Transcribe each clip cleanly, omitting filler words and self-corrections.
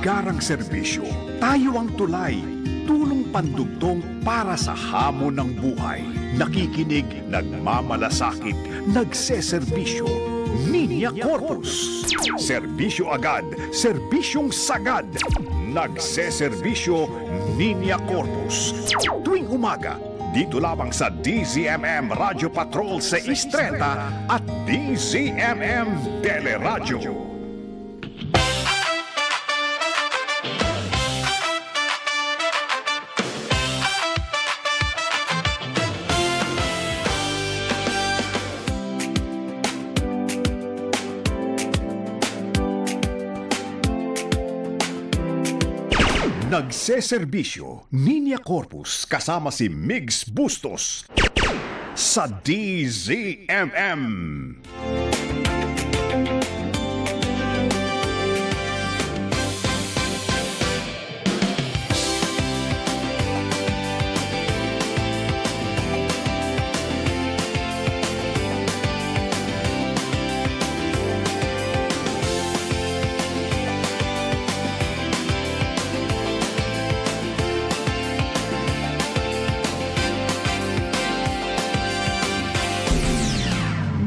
Garang serbisyo, tayo ang tulay. Tulong pandugtong para sa hamon ng buhay. Nakikinig, nagmamalasakit, nagseserbisyo. Linya Corpus. Serbisyo agad, serbisyong sagad. Nagseserbisyo, Linya Corpus. Tuwing umaga, dito lamang sa DZMM Radio Patrol 630 at DZMM Teleradio. Nagseserbisyo, Linya Corpus kasama si Migs Bustos sa DZMM.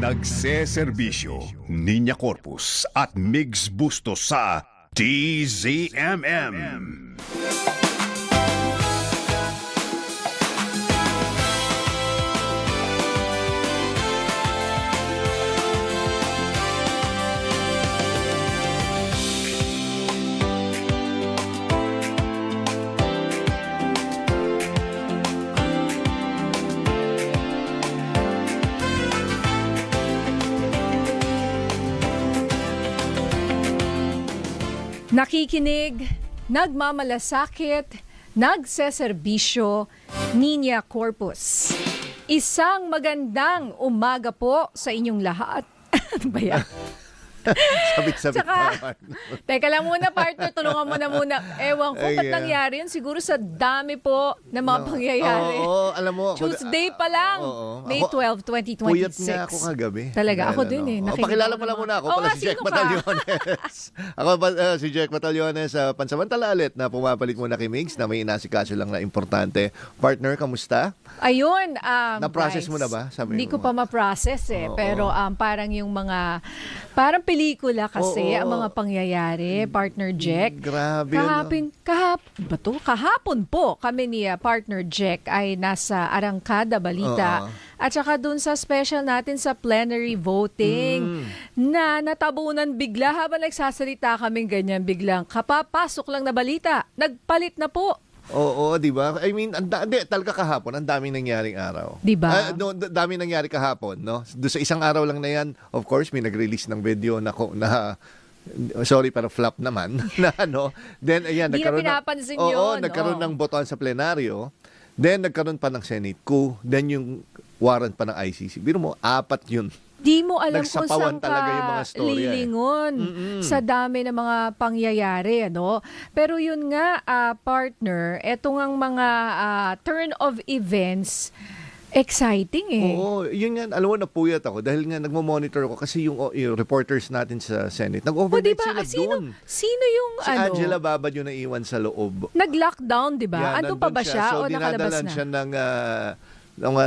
Nagseserbisyo, Linya Corpus at Migs Bustos sa DZMM. Nakikinig, nagmamalasakit, nagseserbisyo, Linya Corpus. Isang magandang umaga po sa inyong lahat. Ano ba yan? Sabit-sabit naman. Teka lang muna, partner. Tulungan mo na muna. Ewan ko, ba't nangyari yun? Siguro sa dami po na mga pangyayari. Oo, alam mo. Tuesday pa lang. May 12, 2026. Puyat nga ako kagabi. Talaga, ako din eh. Pakilala pala muna ako. Pala si Jack Batallones. Ako si Jack Batallones, pansamantala ulit na pumapalit muna kay Migs na may inasikaso lang na importante. Partner, kamusta? Ayun. Na-process guys, mo na ba? Hindi ko pa ma-process eh. Pero parang yung mga, parang pelikula kasi, ang mga pangyayari, partner Jack. Grabe. Kahapon po kami ni partner Jack ay nasa Arangkada Balita. At saka dun sa special natin sa plenary voting na natabunan bigla habang nagsasalita kami ganyan biglang kapapasok lang na balita. Nagpalit na po. Oo, di ba? I mean, talaga kahapon, ang daming nangyaring araw. Di ba? Daming nangyari kahapon, no? Doon sa isang araw lang na yan, of course, may nag-release ng video na sorry, pero flop naman. Na ano. Then, ayan, Di nagkaroon na pinapansin ng, yun. nagkaroon ng botohan sa plenaryo. Then, nagkaroon pa ng Senate coup. Then, yung warrant pa ng ICC. Biro mo, 4 yun. Di mo alam kung Nagsapawan saan talaga yung mga ka storya, lilingon sa dami ng mga pangyayari. Ano? Pero yun nga, partner, etong ang mga turn of events, exciting eh. Oo, yun nga, alam mo, napuyat ako dahil nga nagmo-monitor ako kasi yung reporters natin sa Senate, nag-overnight diba? sila doon. Sino yung Si Angela Babad yung naiwan sa loob. nag-lockdown, di ba? Ando pa ba siya So, o nakalabas dinadalan na? siya ng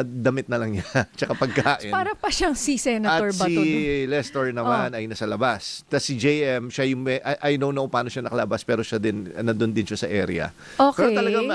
damit na lang niya, tsaka pagkain. Para pa siyang si Senator At Bato. si Lester naman ay nasa labas. Tapos si JM, siya yung I don't know paano siya nakalabas, pero siya din, nandun din siya sa area. Okay. Pero talagang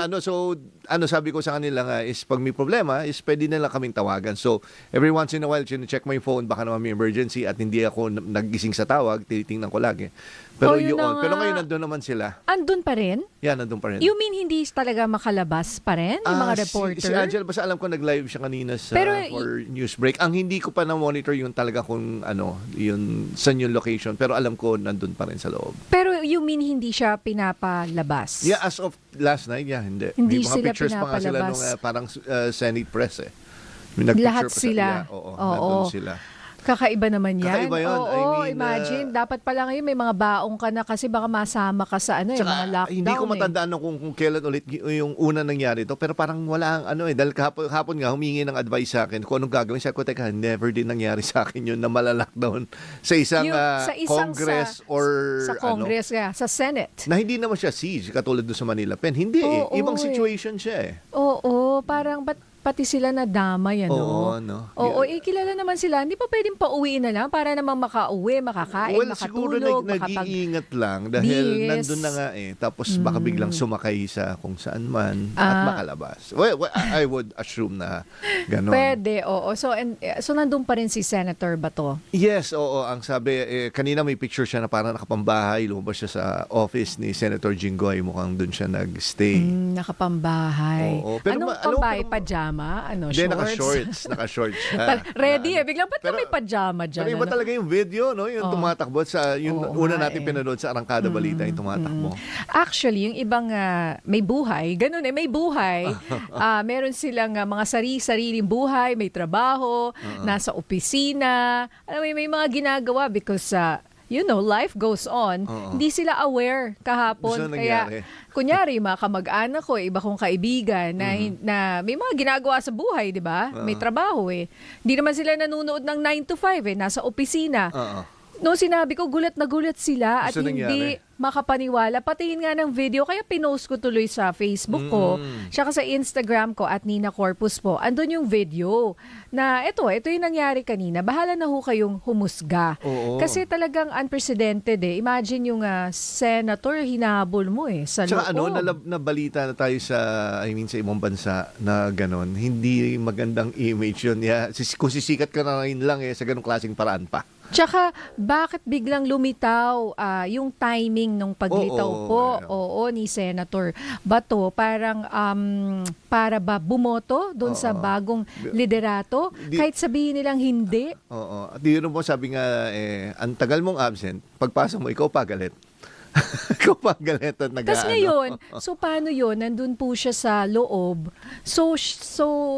sabi ko sa kanila nga is pag may problema, is pwede nila kaming tawagan. So, every once in a while, check my phone, baka naman may emergency at hindi ako nagising sa tawag, tinitingnan ko lagi. Pero pero ngayon nandun naman sila. Andun pa rin? Yan, nandun pa rin. You mean hindi talaga makalabas pa rin? Yung mga reporter? Si Angela, basta alam ko nag-live siya kanina sa for news break. Ang hindi ko pa na-monitor yung talaga kung yung saan yung location. Pero alam ko nandun pa rin sa loob. Pero you mean hindi siya pinapalabas? Yeah, as of last night, hindi. Hindi may mga sila pictures pa nga sila nung pinapalabas. parang Senate press eh. May Lahat pa sila. Oo, Oo. nandun sila. Kakaiba naman yan. Kakaiba yun. Oo, I mean, imagine. Dapat pala ngayon may mga baong ka na kasi baka masama ka sa mga lockdown. Hindi ko matandaan kung kailan ulit yung una nangyari ito. Pero parang wala dahil hapon nga humingi ng advice sa akin kung anong gagawin. Sabi ko, teka, never din nangyari sa akin yun na malalockdown sa isang Congress sa Congress, sa Senate. Na hindi naman siya siege, katulad doon sa Manila Pen. Hindi ibang situation siya Oo, parang pati sila nadamay, Oo, Oo, kilala naman sila. Hindi pa pwedeng pauwiin na lang para namang makauwi, makakain, Siguro makatulog, nag-iingat lang dahil nandun na nga Tapos baka biglang sumakay sa kung saan man at makalabas. Well, I would assume na gano'n. Pwede, oo. So nandun pa rin si Senator Bato? Yes, oo. Ang sabi, kanina may picture siya na parang nakapambahay. Lumabas siya sa office ni Senator Jinggoy. Mukhang dun siya nag-stay. Nakapambahay. Oo. Pero anong pambahay? Pajama? Hindi, shorts? Naka-shorts siya. Ready Biglang ba't ka may pajama dyan? Pero iba talaga yung video, no? Yung tumatakbo yung una natin pinanood sa Arangkada Balita, yung tumatakbo. Actually, yung ibang may buhay, ganun may buhay. Meron silang mga sariling buhay, may trabaho, nasa opisina. Alam mo, may mga ginagawa because life goes on. Hindi sila aware kahapon. Kaya, kunyari, mga kamag-anak ko, iba kong kaibigan na may mga ginagawa sa buhay, di ba? May trabaho Hindi naman sila nanonood ng 9 to 5 nasa opisina. No, sinabi ko, gulat na gulat sila at hindi makapaniwala. Patingin nga ng video, kaya pinost ko tuloy sa Facebook ko, tsaka sa Instagram ko at Nina Corpus po. Andun yung video na ito yung nangyari kanina. Bahala na ho kayong humusga. Kasi talagang unprecedented Imagine yung senator, hinabol mo sa loob. Tsaka nabalita na tayo sa ibang bansa na gano'n. Hindi magandang image yun. Kung sisikat ka na rin lang sa ganong klaseng paraan pa. Tsaka, bakit biglang lumitaw yung timing nung paglitaw ni Senator Bato? Parang para ba bumoto doon sa bagong liderato? Kahit sabihin nilang hindi? Oo. At yun po sabi nga, ang tagal mong absent, pagpasok mo, ikaw pagalit. Ikaw pagalit at Tapos ngayon, so paano yun? Nandun po siya sa loob. So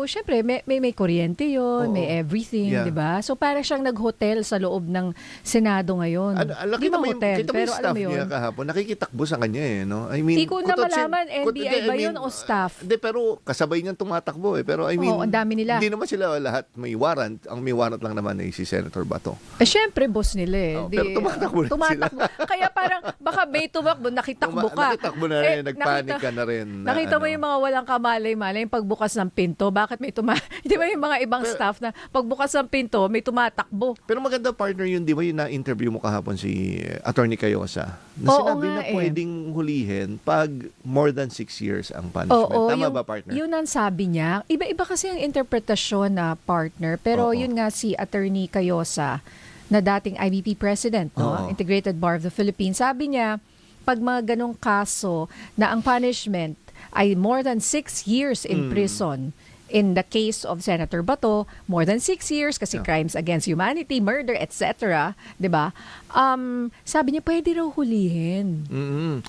syempre, may kuryente yun, may everything, di ba? So para siyang nag-hotel sa loob ng Senado ngayon. Di ba hotel? Pero alam mo yun. Niya kahapon, nakikitakbo sa kanya no? I mean, di ko na malaman, NBI ba yun o staff? Hindi, pero kasabay niyang tumatakbo Pero I mean, ang dami nila. Hindi naman sila lahat may warrant. Ang may warrant lang naman ay si Senator Bato. Syempre, boss nila pero tumatakbo sila. Kaya parang, baka may tumakbo, nakitakbo ka. Nakitakbo na rin, nagpanik ka na rin. Nakita mo yung mga walang kamalay-malay, yung pagbukas ng pinto, bakit may di ba yung mga ibang staff na pagbukas ng pinto, may tumatakbo. Pero maganda partner yun, di ba yung na-interview mo kahapon si Attorney Cayosa? Na sinabi na pwedeng hulihin pag more than 6 years ang punishment. Tama ba, partner? Yun ang sabi niya. Iba-iba kasi ang interpretasyon na partner, pero yun nga si Attorney Cayosa, na dating IBP President, Integrated Bar of the Philippines, sabi niya, pag mga ganong kaso na ang punishment ay more than 6 years in prison, in the case of Senator Bato, more than 6 years kasi crimes against humanity, murder, etc., 'di ba? Sabi niya pwede raw hulihin.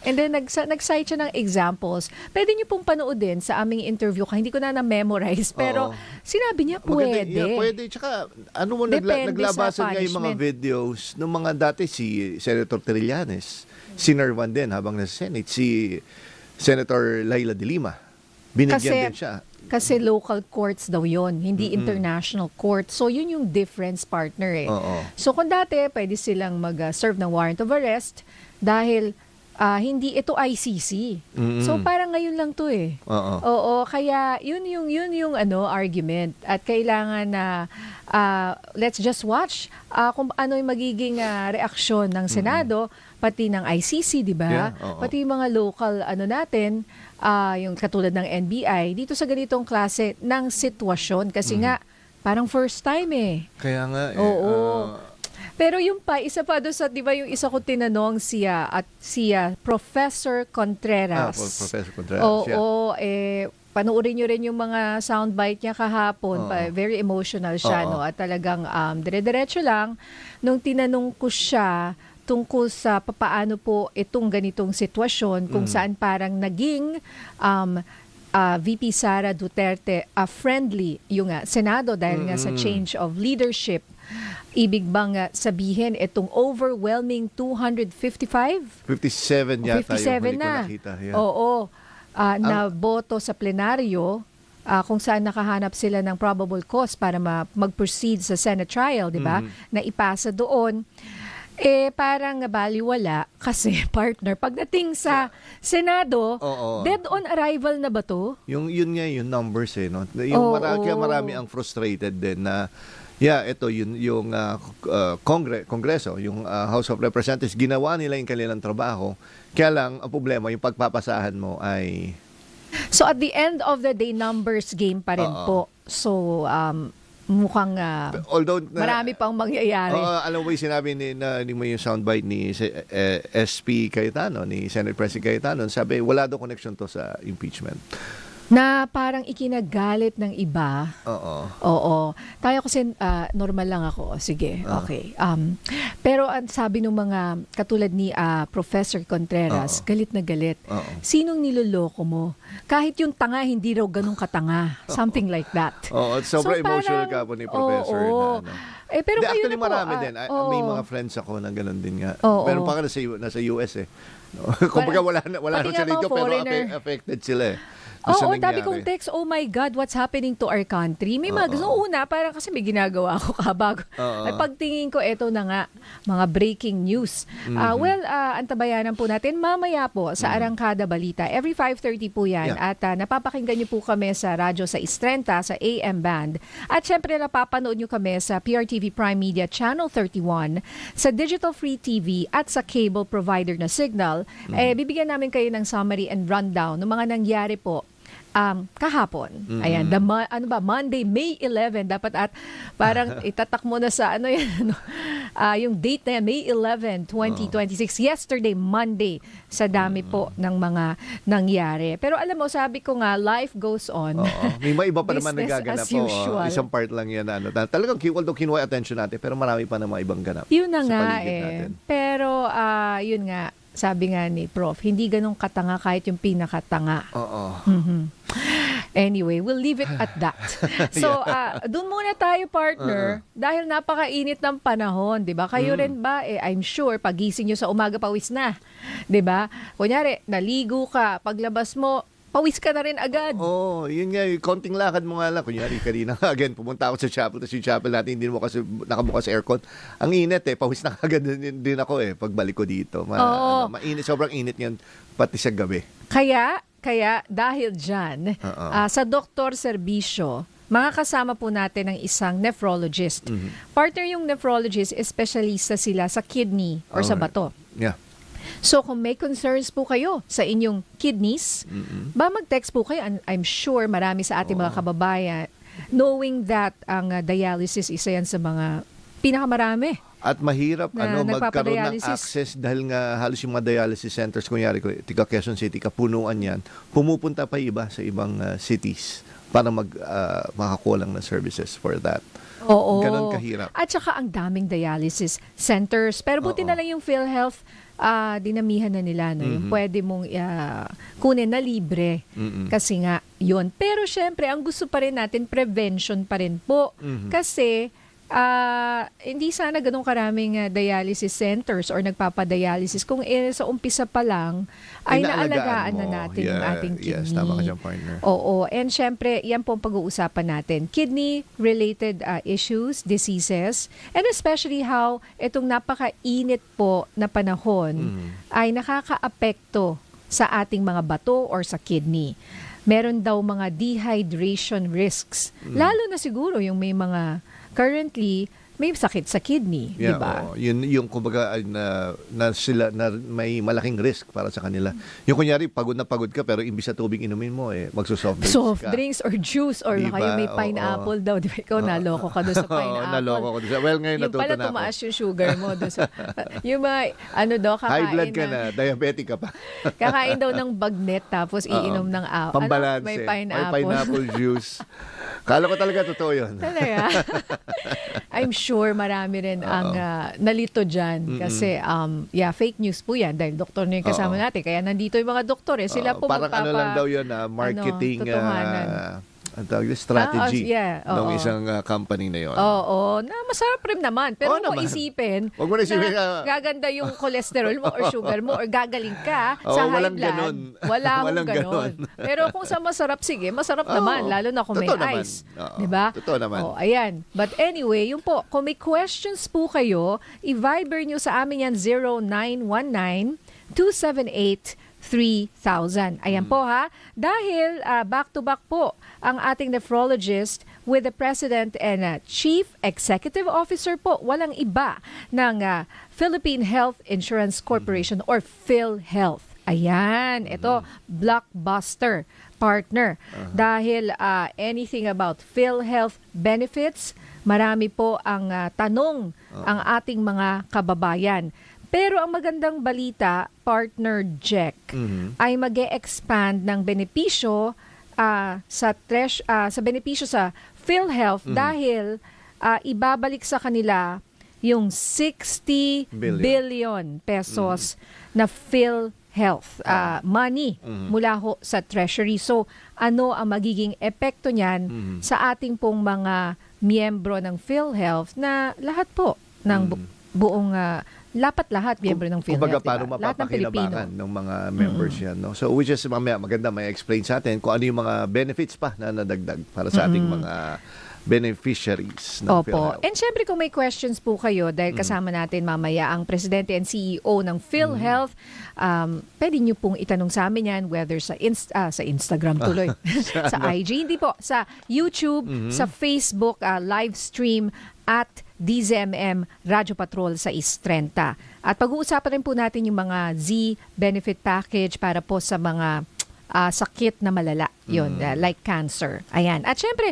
And then nag-cite siya ng examples. Pwede niyo pong panoodin sa aming interview. Hindi ko na na-memorize, pero sinabi niya pwede. Pwede. Tsaka naglabasan nga yung mga videos ng mga dati si Senator Trillanes, Sinarwan din habang nasa Senate, si Senator Laila de Lima. Binigyan din siya. Kasi local courts daw yon, hindi international court. So, yun yung difference, partner So, kung dati, pwede silang mag-serve ng warrant of arrest dahil hindi ito ICC. So, parang ngayon lang to Oo, kaya yun yung argument. At kailangan na let's just watch kung ano yung magiging reaksyon ng Senado, pati ng ICC, di ba? Pati yung mga local natin, yung katulad ng NBI, dito sa ganitong klase ng sitwasyon. Kasi nga, parang first time Kaya nga Oo. Pero yung isa pa doon sa, di ba yung isa ko tinanong siya Professor Contreras. Professor Contreras. Oo, panoorin nyo rin yung mga soundbite niya kahapon. Very emotional siya, At talagang dire-diretso lang. Nung tinanong ko siya tungkol sa papaano po itong ganitong sitwasyon, kung saan parang naging VP Sara Duterte friendly yung Senado dahil nga sa change of leadership Ibig bang sabihin itong overwhelming 255? 57 yata 57 yung huli ko na. nakita. Yeah. Oo. Na boto sa plenaryo kung saan nakahanap sila ng probable cause para mag-proceed sa Senate trial, di ba? Na ipasa doon. Parang baliwala kasi partner, pagdating sa Senado, Oo. dead on arrival na ba to? Yun nga yung numbers no. Yung kaya marami ang frustrated din na ito yung Kongreso, yung House of Representatives, ginawa nila yung kanilang trabaho. Kaya lang ang problema yung pagpapasahan mo ay So at the end of the day, numbers game pa rin po. So mukhang although marami pang mangyayari. alam mo yung sinabi ni mo yung soundbite ni SP Cayetano, ni Senate President Cayetano, sabi wala daw connection to sa impeachment. Na parang ikinagalit ng iba. Oo. Tayo kasi normal lang ako. Sige, okay. Pero ang sabi ng mga katulad ni Professor Contreras, galit na galit. Sinong niloloko mo? Kahit yung tanga, hindi raw ganun katanga. Something like that. Sobrang So, emotional parang, ka po ni Professor na ano. Pero kayo actually na po, marami din. May mga friends ako na gano'n din nga. Pero pa nasa US Kumbaga wala na sila dito pero affected sila Tabi kong text, oh my God, what's happening to our country? May mga gusto. Una, parang kasi may ginagawa ako kabago. At pagtingin ko, eto na nga, mga breaking news. Antabayanan po natin mamaya po sa Arangkada Balita. Every 5:30 po yan. At napapakinggan niyo po kami sa radyo sa Istrenta, sa AM Band. At syempre, napapanood niyo kami sa PRTV Prime Media Channel 31, sa Digital Free TV at sa cable provider na Signal. Bibigyan namin kayo ng summary and rundown ng mga nangyari po kahapon. Ayan, Monday, May 11 dapat at parang itatak mo na sa yung date na yan, May 11, 2026. Yesterday, Monday, sa dami po ng mga nangyari. Pero alam mo, sabi ko nga, life goes on. May mga iba pa naman nagaganap as usual. Isang part lang yan. Talagang although kinuha attention natin, pero marami pa na mga ibang ganap. Yun na sa nga paligid natin. Pero yun nga, sabi nga ni Prof, hindi ganun katanga kahit yung pinakatanga. Anyway, we'll leave it at that. So, dun muna tayo, partner, dahil napakainit ng panahon, 'di ba? Kayo rin ba I'm sure pagising niyo sa umaga pawis na, 'di ba? Kunyari, naligo ka, paglabas mo, pawis ka na rin agad. Yun nga, konting lakad mo nga lang. Kunyari, kanina again, pumunta ako sa chapel, tapos yung chapel natin, hindi mo kasi nakabukas aircon. Ang init pawis na agad din ako pagbalik ko dito. Mainit, sobrang init yan, pati sa gabi. Kaya dahil dyan, sa doktor serbisyo, makakasama po natin ng isang nephrologist. Partner yung nephrologist, specialista sila sa kidney or sa bato. Yeah. So kung may concerns po kayo sa inyong kidneys, mag-text po kayo. I'm sure marami sa ating mga kababayan knowing that ang dialysis isa yan sa mga pinakamarami. At mahirap magkaroon ng nagpapadialysis. access dahil nga halos yung mga dialysis centers, kunyari, tiga Quezon City, kapunuan yan, pumupunta pa iba sa ibang cities para makakuha lang ng services for that. Oo. Ganon kahirap. At saka ang daming dialysis centers. Pero buti na lang yung PhilHealth, dinamihan na nila. Yung pwede mong kunin na libre. Kasi nga, yun. Pero syempre, ang gusto pa rin natin, prevention pa rin po. Kasi, hindi sana ganun karaming dialysis centers or nagpapadialysis kung sa umpisa pa lang ay naalagaan na natin yung ating kidney. Yes, tama ka dyan, partner. Oo. And syempre, yan po ang pag-uusapan natin. Kidney-related issues, diseases, and especially how itong napakainit po na panahon ay nakakaapekto sa ating mga bato or sa kidney. Meron daw mga dehydration risks. Lalo na siguro yung may mga currently may sakit sa kidney, di ba? Yun yung kumbaga na sila na may malaking risk para sa kanila. Yung kunyari pagod na pagod ka pero imbis na tubig inumin mo magso-soft drinks Soft ka. drinks or juice or Diba? kayo may pineapple daw, di ba? Ikaw naloko ka doon sa pineapple. Naloko ko doon. Well, ngayon yung natuto pala na ako. tumaas yung sugar mo doon sa yung mga kakain High blood ka na, diabetic ka pa. Kakain daw ng bagnet tapos iinom ng Pambalanse. may May pineapple. pineapple juice. Kala ko talaga totoo yun. Talaga? I'm sure marami rin ang nalito dyan. Kasi, fake news po yan. Dahil doktor na yung kasama natin. Kaya nandito yung mga doktor. Sila po parang ano lang daw yun, marketing, totohanan. ang tawag dito, strategy ng oo. isang company na yon. Oo, na masarap rin naman. Pero Oo kung naman. isipin, Huwag mo na isipin na gaganda yung cholesterol mo or sugar mo or gagaling ka sa high walang blood. ganon. Wala akong Walang ganon. Pero kung sa masarap, sige, masarap naman. Lalo na kung may Totoo naman. ice. Oo, Diba? totoo naman. Oh, ayan. But anyway, yun po, kung may questions po kayo, i-Viber nyo sa amin yan 0919-278-3000. Ayan po ha. Dahil back-to-back po ang ating nephrologist with the President and Chief Executive Officer po, walang iba ng Philippine Health Insurance Corporation or PhilHealth. Ayan, ito, blockbuster partner. Dahil anything about PhilHealth benefits, marami po ang tanong ang ating mga kababayan. Pero ang magandang balita, partner Jack, ay mag-e-expand ng benepisyo sa benepisyo sa PhilHealth dahil ibabalik sa kanila yung 60 billion pesos na PhilHealth money mula ho sa Treasury. So, ano ang magiging epekto niyan sa ating pong mga miyembro ng PhilHealth na lahat po ng buong lapat lahat miyembro ng PhilHealth. Kumbaga, paano Lahat ng Pilipino. mapapakinabangan ng mga members yan. No? So, which is mamaya maganda may explain sa atin kung ano yung mga benefits pa na nadagdag para sa ating mga beneficiaries ng Opo. PhilHealth. And syempre kung may questions po kayo, dahil kasama natin mamaya ang Presidente and CEO ng PhilHealth, pwede nyo pong itanong sa amin yan, whether sa Instagram tuloy, sa IG, hindi po, sa YouTube, sa Facebook, live stream, at DZMM Radyo Patrol sa Istrenta. At pag-uusapan rin po natin yung mga Z benefit package para po sa mga sakit na malala. Yun, like cancer. Ayan. At syempre,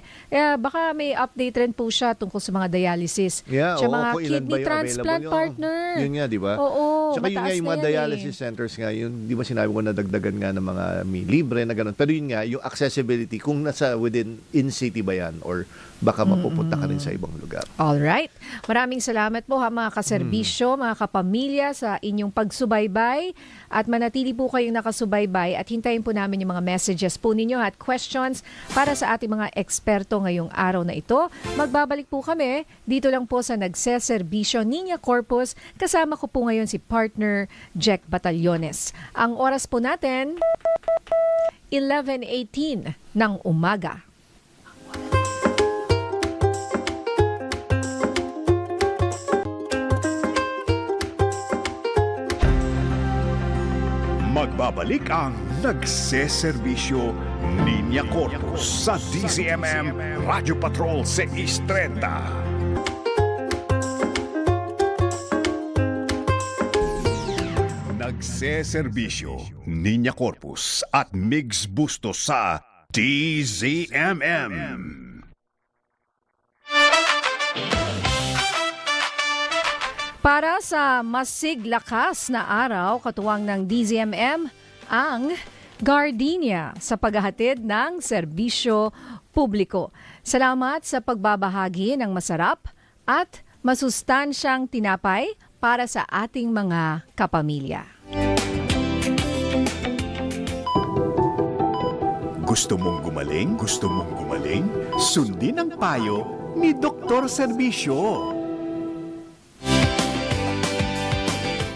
baka may update rin po siya tungkol sa mga dialysis. Yeah, sa mga kung ilan ba kidney yung transplant available partner. Yun nga, di ba? Oo, Tsaka yun nga, mataas yung na mga yan dialysis centers nga, yun, di ba sinabi ko na dagdagan nga ng mga may libre na gano'n. Pero yun nga, yung accessibility, kung nasa within in-city ba yan or baka mapupunta ka rin sa ibang lugar. Alright. Maraming salamat po ha mga kaserbisyo, mga kapamilya sa inyong pagsubaybay at manatili po kayong nakasubaybay at hintayin po namin yung mga messages po ninyo at questions para sa ating mga eksperto ngayong araw na ito. Magbabalik po kami dito lang po sa Nagseserbisyo Niña Corpus. Kasama ko po ngayon si partner Jack Batallones. Ang oras po natin 11:18 ng umaga. Magbabalik ang Nagseserbisyo Niña Corpus sa DZMM Radyo Patrol sa Istrenta. Nagseserbisyo Niña Corpus at Migs Bustos sa DZMM. Para sa masiglakas na araw, katuwang ng DZMM, ang Gardenia sa paghahatid ng serbisyo publiko. Salamat sa pagbabahagi ng masarap at masustansyang tinapay para sa ating mga kapamilya. Gusto mong gumaling? Gusto mong gumaling? Sundin ang payo ni Dr. Serbisyo.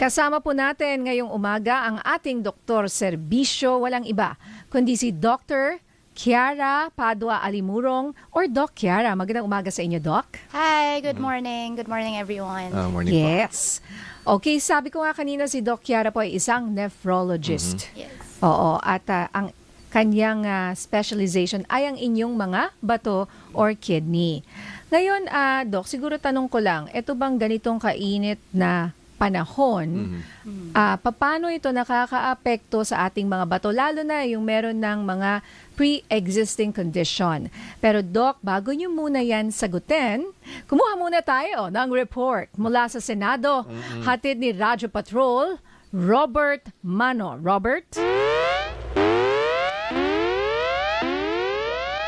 Kasama po natin ngayong umaga ang ating Dr. Serbisyo, walang iba, kundi si Dr. Kiara Padua Alimurong or Doc Kiara. Magandang umaga sa inyo, Doc. Hi, good morning. Good morning, everyone. Morning Yes. Okay, sabi ko nga kanina si Doc Kiara po ay isang nephrologist. Yes. Oo, at ang kanyang specialization ay ang inyong mga bato or kidney. Ngayon, Doc, siguro tanong ko lang, ito bang ganitong kainit na panahon, paano ito nakakaapekto sa ating mga bato, lalo na yung meron ng mga pre-existing condition. Pero Doc, bago nyo muna yan sagutin, kumuha muna tayo ng report mula sa Senado, hatid ni Radyo Patrol, Robert Mano. Robert?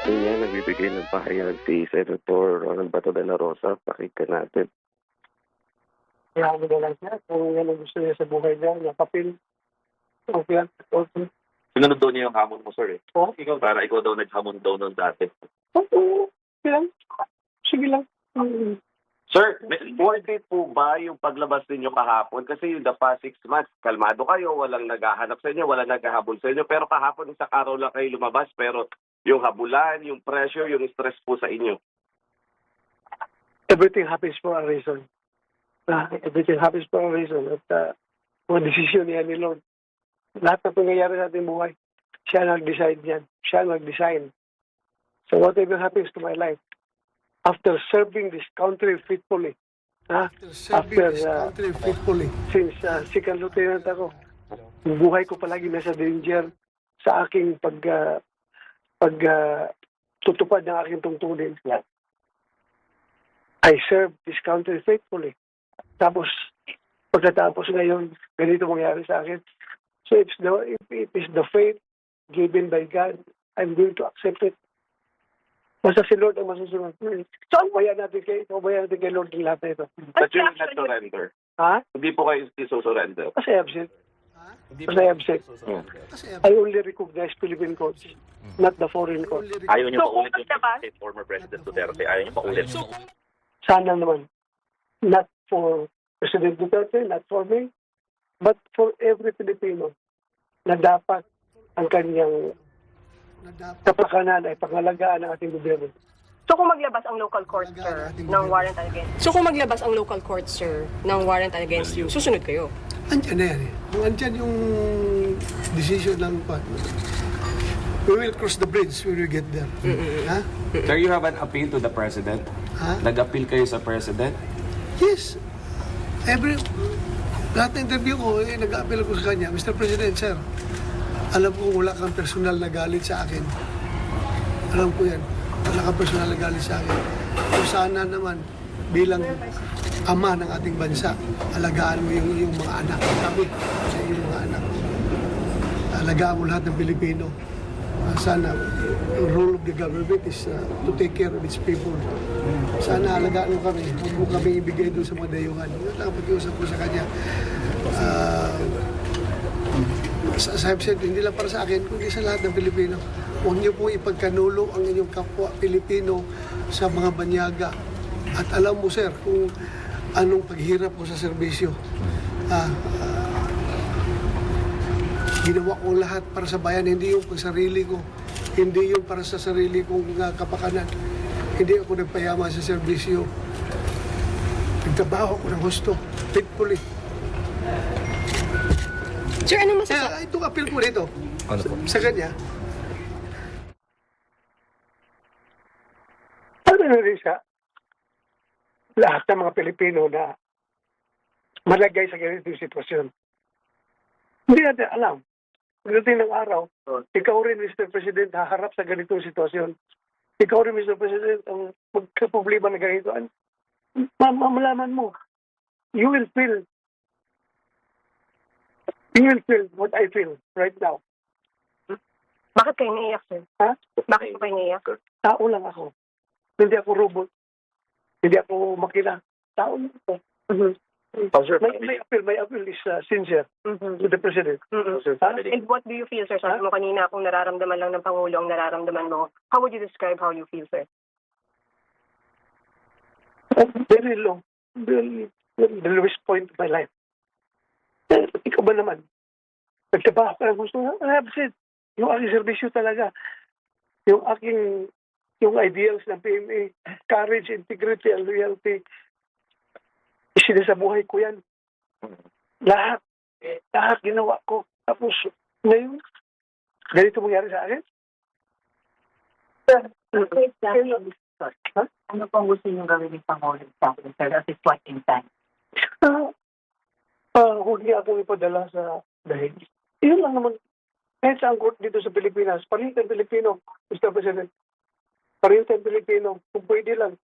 Yun yan, nagbibigay ng pahayag si Senator Ronald Bato de la Rosa. Pakinggan natin. Kaya ako na lang siya kung yan ang gusto niya sa buhay niya, napapil. Okay, Sinunod daw niya yung hamon mo, sir. Oh, Para ikaw daw naghamon daw noon dati. oo. Sige lang. Sir, worth it po ba yung paglabas ninyo kahapon? Kasi yung the past 6 months, kalmado kayo, walang naghahanap sa inyo, walang naghahabol sa inyo. Pero kahapon, isang araw lang kayo lumabas. Pero yung habulan, yung pressure, yung stress po sa inyo. Everything happens for a reason. Everything happens for a reason. At mga desisyon niya ni Lord. Lahat na pangyayari sa ating buhay, siya nag-decide yan. Siya nag-design. So whatever happens to my life, after serving this country faithfully, since second lieutenant ako, yung buhay ko palagi nasa danger sa aking tutupad ng aking tungkulin. I serve this country faithfully. Tapos, pagkatapos ngayon, ganito mangyari sa akin. So if it is the faith given by God, I'm going to accept it. Basta si Lord ang masusunod. So, ubayan natin kay Lord yung lahat na ito. But you will not surrender. Ha? Hindi po kayo isusurrender. Kasi absent. I only recognize Philippine courts, not the foreign courts. Ayaw niyo pa ulit yung former President Duterte. Ayaw niyo pa ulit. Sana naman. Not for President Duterte, not for me, but for every Filipino na dapat ang kanyang kapakanan ay pangalagaan ng ating gobyerno. So kung maglabas ang local court, sir, ng warrant against you, susunod kayo? Andyan na yan eh. Kung andyan yung decision ng we will cross the bridge when we get there. Ha? Sir, you have an appeal to the President? Ha? Nag-appeal kayo sa President? Yes. Lahat ng interview ko, nag-appeal ko sa kanya, Mr. President, sir, alam ko wala kang personal na galit sa akin. Alam ko yan. Wala kang personal na galit sa akin. So sana naman, bilang ama ng ating bansa, alagaan mo yung iyong mga anak. Kami sa iyong mga anak. Alagaan mo lahat ng Pilipino. Sana, the role of the government is to take care of its people. Sana alagaan mo kami. Huwag mo kami ibigay doon sa mga dayuhan. Yun lang ang pag-iusap ko sa kanya. As I've said, hindi lang para sa akin, kundi sa lahat ng Pilipino. Huwag niyo po ipagkanulo ang inyong kapwa Pilipino sa mga banyaga. At alam mo, sir, kung anong paghirap mo sa serbisyo. Ginawa ko lahat para sa bayan, hindi yung pang sarili ko. Hindi yung para sa sarili kong kapakanan. Hindi ako nagpayaman sa serbisyo. Nagtrabaho ko ng husto, faithfully. Sir, anong masasabi? Kaya itong appeal ko dito, Ano po? sa kanya, Ano rin siya? Lahat ng mga Pilipino na malagay sa ganitong sitwasyon. Hindi natin alam. Pagdating ng araw, ikaw rin, Mr. President, haharap sa ganitong sitwasyon. Ikaw rin, Mr. President, ang magkaproblema na ganito. Mamalaman mo. You will feel what I feel right now. Bakit kayo naiyak, sir? Ha? Bakit po kayo naiyak? Tao lang ako. Hindi ako robot. Hindi ako makina. Tao lang ako. My appeal is sincere to the President. And what do you feel, sir? Sabi mo kanina, kung nararamdaman lang ng Pangulo ang nararamdaman mo, how would you describe how you feel, sir? Very low. The lowest point of my life. Ikaw ba naman? Nagtrabaho ka ng gusto nga. I have said, yung aking servisyo talaga, yung ideals ng PMA, courage, integrity, and loyalty, sinasabuhay ko yan. Lahat ginawa ko. Tapos, ngayon, ganito mangyari sa akin? Ano pong gusto nyo gawin ng Pangulo sa akin, sir, at this point in time? Huwag niya akong ipadala sa dahil. Yun lang naman. Kahit sa court dito sa Pilipinas, pareho tayong Pilipino, Mr. President. Pareho tayong Pilipino. Kung pwede lang.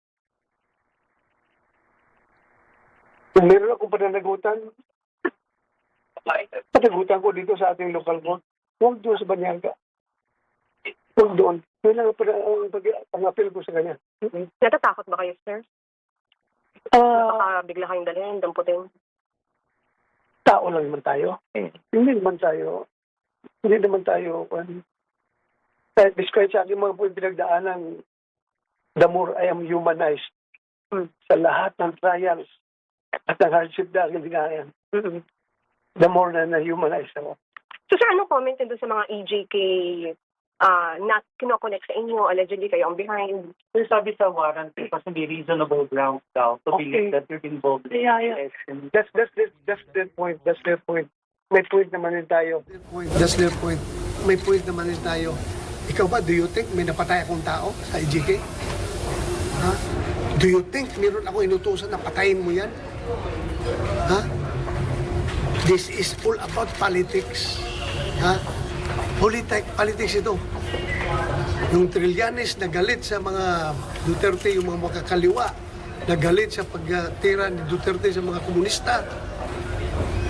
Kung meron akong pananagutan, panagutan ko dito sa ating local court. Huwag doon sa Banyaga. Huwag doon. Yun lang ang appeal ko sa kanya. Natatakot ba kayo, sir? Baka bigla kayong dalhin, damputin. Tao lang naman tayo. Hindi naman tayo hindi naman tayo, kahit despite sa aking mga po pinagdaanan, the more I am humanized sa lahat ng trials at ng hardship na aking dinayan, the more na na-humanize ako. So, sir, ano comment nyo doon sa mga EJK na kinoconnect sa inyo? Allegedly kayo ang behind. Sir, sabi sa warrant, kasi may reasonable grounds daw to believe that you're involved in Yeah. That's their point. That's their point. May point naman din tayo. That's their point. May point naman din tayo. Ikaw ba, do you think may napatay akong tao sa EJK? Ha? Do you think meron ako inutusan na patayin mo yan? Ha? This is all about politics. Ha? Politics ito. Yung Trillanes na galit sa mga Duterte, yung mga makakaliwa, na galit sa pagtira ni Duterte sa mga komunista.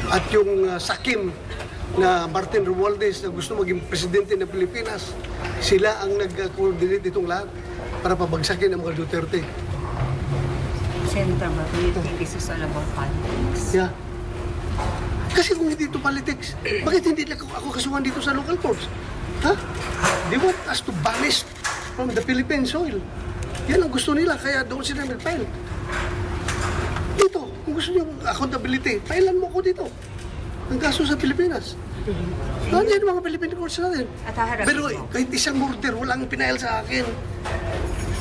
At yung Sakim na Martin Romualdez na gusto maging presidente ng Pilipinas, sila ang nag-coordinate itong lahat para pabagsakin ang mga Duterte. Senator, do you think this is all about politics? Yeah. Kasi kung hindi ito politics, bakit hindi ako kasuhan dito sa local courts? Ha? They want us to banish from the Philippine soil. Yan ang gusto nila, kaya doon sila nag-file. Dito, kung gusto nyo accountability, filean mo ako dito. Ang kaso sa Pilipinas. Nandiyan yung mga Philippine courts natin. Pero kahit isang murder, walang pinail sa akin.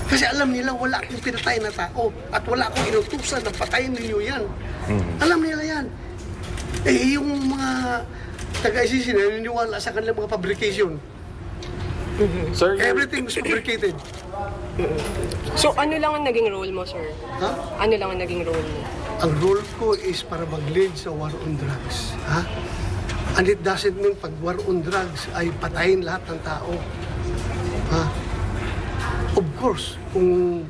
Kasi alam nila wala akong pinatay na tao at wala akong inutusan na patayin ninyo yan. Alam nila yan. Eh, yung mga taga-ICC na naniniwala sa kanilang mga fabrication. Sir, Everything is fabricated. So, ano lang ang naging role mo, sir? Ha? Ano lang ang naging role mo? Ang role ko is para mag-lead sa war on drugs. Ha? And it doesn't mean pag war on drugs ay patayin lahat ng tao. Ha? Of course, kung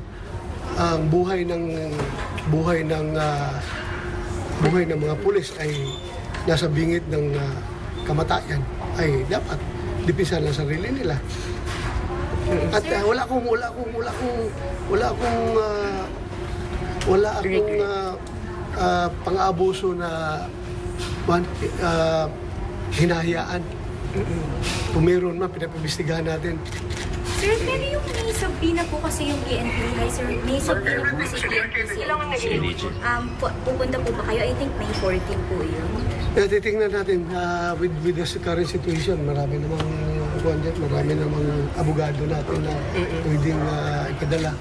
ang buhay ng mga pulis ay nasa bingit ng kamatayan, ay dapat depensahan lang sarili nila. At wala akong pang-abuso na hinahayaan. Kung meron man, pinapabistigahan natin. Sir, pero yung may sabina po kasi yung PNP, sir, may sabina po kasi PNP. Pupunta po ba kayo? I think May 14 po yun. Titingnan natin with the current situation, marami namang abogado natin na pwedeng ipadala.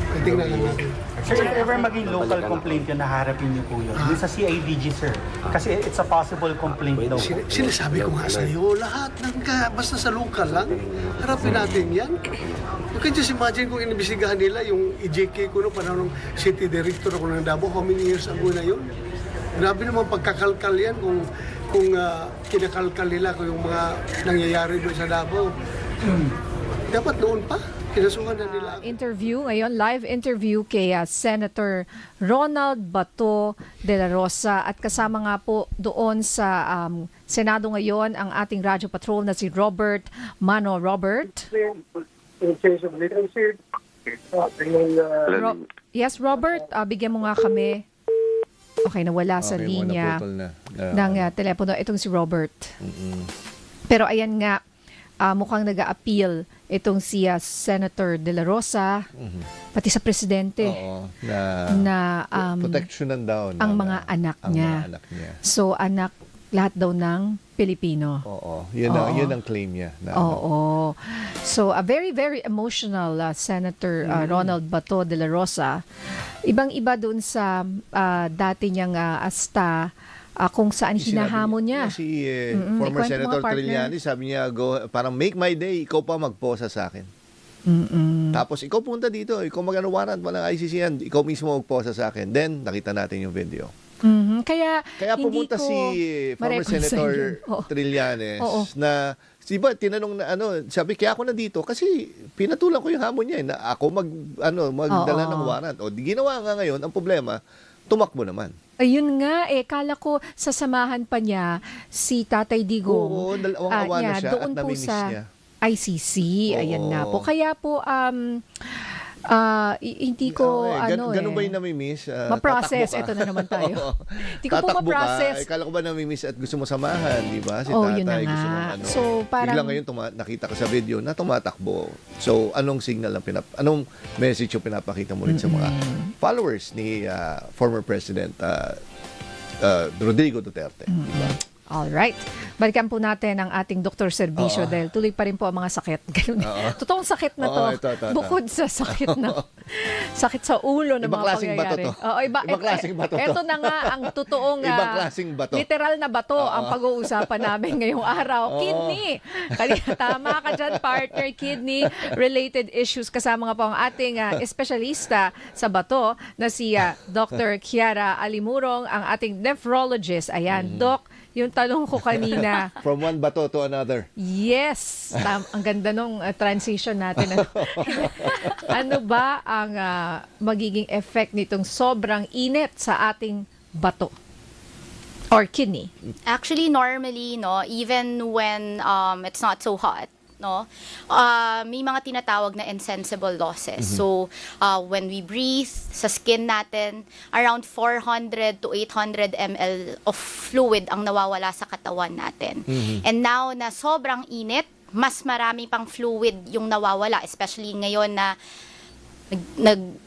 Titingnan lang natin. Sir, if ever maging local complaint yun, naharapin niyo po yun. Yung sa CIDG, sir. Kasi it's a possible complaint daw. Sinasabi ko nga sa'yo, lahat basta sa local lang, harapin natin yan. You can just imagine kung inibisigahan nila yung EJK ko noong panahon ng city director ako ng Davao, how many years ago na yun? Grabe naman pagkakalkal yan kung kinakalkal nila kung yung mga nangyayari doon sa Davao. Dapat noon pa. Kinasuhan na nila. Interview ngayon, live interview kay Senator Ronald Bato de la Rosa at kasama nga po doon sa Senado ngayon ang ating Radyo Patrol na si Robert Mano. Robert? Yes, Robert, bigyan mo nga kami. Okay, nawala sa linya ng telepono. Itong si Robert. Pero ayan nga, mukhang nag-a-appeal itong si Senator De La Rosa, pati sa presidente, na protectionan daw ang mga anak niya. So, anak lahat daw ng Pilipino. Oo. Yun ang claim niya. Oo. So, a very, very emotional Senator Ronald Bato de la Rosa. Ibang-iba doon sa dati niyang asta, kung saan hinahamon niya. Si former Senator Trillanes, sabi niya, parang make my day, ikaw pa magposa sa akin. Tapos ikaw punta dito, ikaw mag-warrant, walang ICC yan, ikaw mismo magposa sa akin. Then, nakita natin yung video. Kaya pumunta si former Senator Trillanes na, diba, tinanong na sabi, kaya ako nandito kasi pinatulan ko yung hamon niya, na ako magdala ng warrant. O, ginawa nga ngayon, ang problema, tumakbo naman. Ayun nga, kala ko sasamahan pa niya si Tatay Digong. Oo, awa na siya doon at po namimiss sa niya. ICC. Ayan nga po. Kaya po, Hindi ko, ganun ba yung nami-miss? ma-process. Tatakbo ka. Ito na naman tayo. Hindi ko po Tatakbo ka. ma-process. Kala ko ba nami-miss at gusto mo samahan, di ba? Si Yun na tatay, gusto mo nga. So, parang, biglang ngayon nakita ka sa video na tumatakbo. So, anong signal anong message yung pinapakita mo rin sa mga followers ni former President Rodrigo Duterte? Di ba? alright. Balikan po natin ang ating Dr. Servisyo dahil tuloy pa rin po ang mga sakit. Ganun. Totoong sakit na to. Ito. Bukod sa sakit na sakit sa ulo ng Ibang mga klaseng bato pangyayari. to. Ibang klaseng bato to. Ito na nga ang totoong Ibang klaseng bato. literal na bato ang pag-uusapan namin ngayong araw. Kidney. Tama ka dyan, partner. Kidney-related issues. Kasama nga po ang ating espesyalista sa bato na si Dr. Kiara Alimurong, ang ating nephrologist. Ayan, Doc, yung tanong ko kanina. From one bato to another. Yes. Ang ganda nung transition natin. Ano ba ang magiging effect nitong sobrang init sa ating bato or kidney? Actually, normally, no, even when it's not so hot, no, may mga tinatawag na insensible losses. So, when we breathe, sa skin natin, around 400 to 800 ml of fluid ang nawawala sa katawan natin. And now, na sobrang init, mas marami pang fluid yung nawawala, especially ngayon na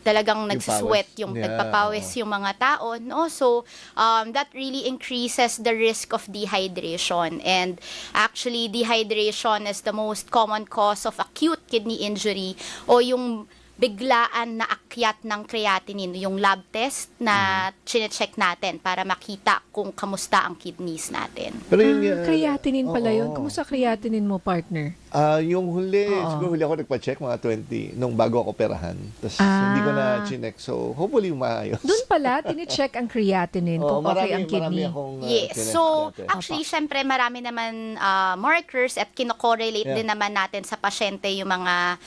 talagang nagsusweat yung nagpapawis yung mga tao, no? So that really increases the risk of dehydration, and actually dehydration is the most common cause of acute kidney injury o yung biglaan na akyat ng creatinine, yung lab test na chine-check natin para makita kung kamusta ang kidneys natin. Pero yung Creatinine pala yun. Kumusta creatinine mo, partner? Yung siguro huli ako nagpa-check mga 20 nung bago ako operahan. Tapos hindi ko na chinek. So, hopefully maayos. Doon pala, tine-check ang creatinine kung okay ang kidney. Yes. So, actually, syempre, marami naman markers at kinokorrelate din naman natin sa pasyente yung mga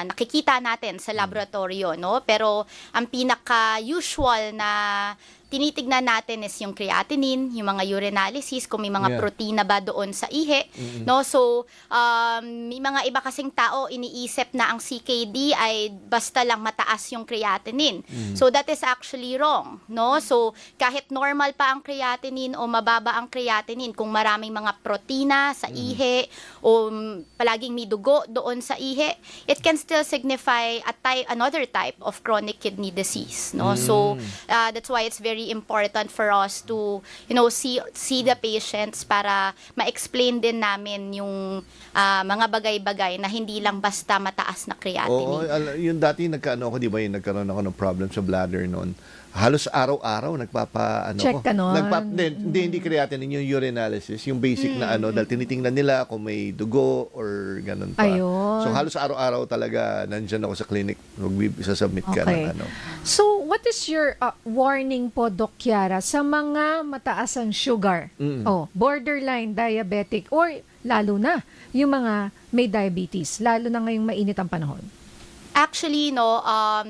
nakikita natin sa laboratorio, no? Pero ang pinaka-usual na tinitignan natin is yung creatinine, yung mga urinalysis, kung may mga protina ba doon sa ihi, no? So, may mga iba kasing tao iniisip na ang CKD ay basta lang mataas yung creatinine. So, that is actually wrong, no? So, kahit normal pa ang creatinine o mababa ang creatinine, kung maraming mga protina sa ihi o palaging may dugo doon sa ihi, it can still signify another type of chronic kidney disease, no? So, that's why it's very important for us to, see the patients para ma-explain din namin yung mga bagay-bagay na hindi lang basta mataas na creatinine. Yung dati nagkaroon ako ng problem sa bladder noon. Halos araw-araw Check ka nun. Hindi creatinine, yung urinalysis, yung basic na dahil tinitingnan nila kung may dugo or ganun pa. Ayun. So halos araw-araw talaga nandyan ako sa clinic, sasubmit ka ng So, what is your warning po, Doc Kiara, sa mga mataas ang sugar? Borderline diabetic or lalo na yung mga may diabetes, lalo na ngayong mainit ang panahon? Actually,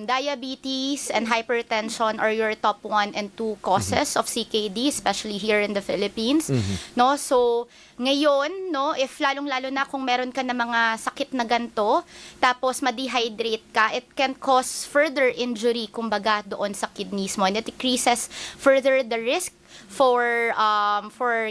diabetes and hypertension are your top 1 and 2 causes of CKD, especially here in the Philippines. No, so ngayon, if lalong-lalo na kung meron ka na mga sakit na ganto, tapos ma-dehydrate ka, it can cause further injury, kumbaga, doon sa kidneys mo, and it increases further the risk for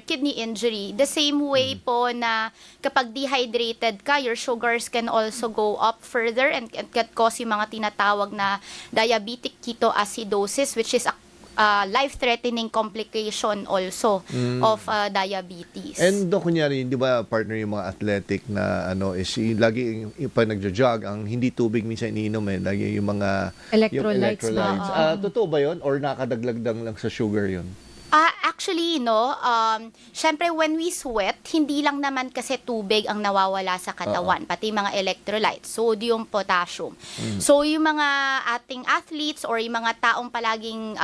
kidney injury. The same way po na kapag dehydrated ka, your sugars can also go up further and can cause yung mga tinatawag na diabetic ketoacidosis, which is a life-threatening complication also of diabetes. And kunyari, di ba partner yung mga athletic na lagi pag nagjo-jog, ang hindi tubig minsan iniinom lagi yung mga electrolytes. Totoo ba yun? Or nakadaglag lang sa sugar yun? Actually, syempre when we sweat, hindi lang naman kasi tubig ang nawawala sa katawan, pati mga electrolytes, sodium, potassium. So, yung mga ating athletes or yung mga taong palaging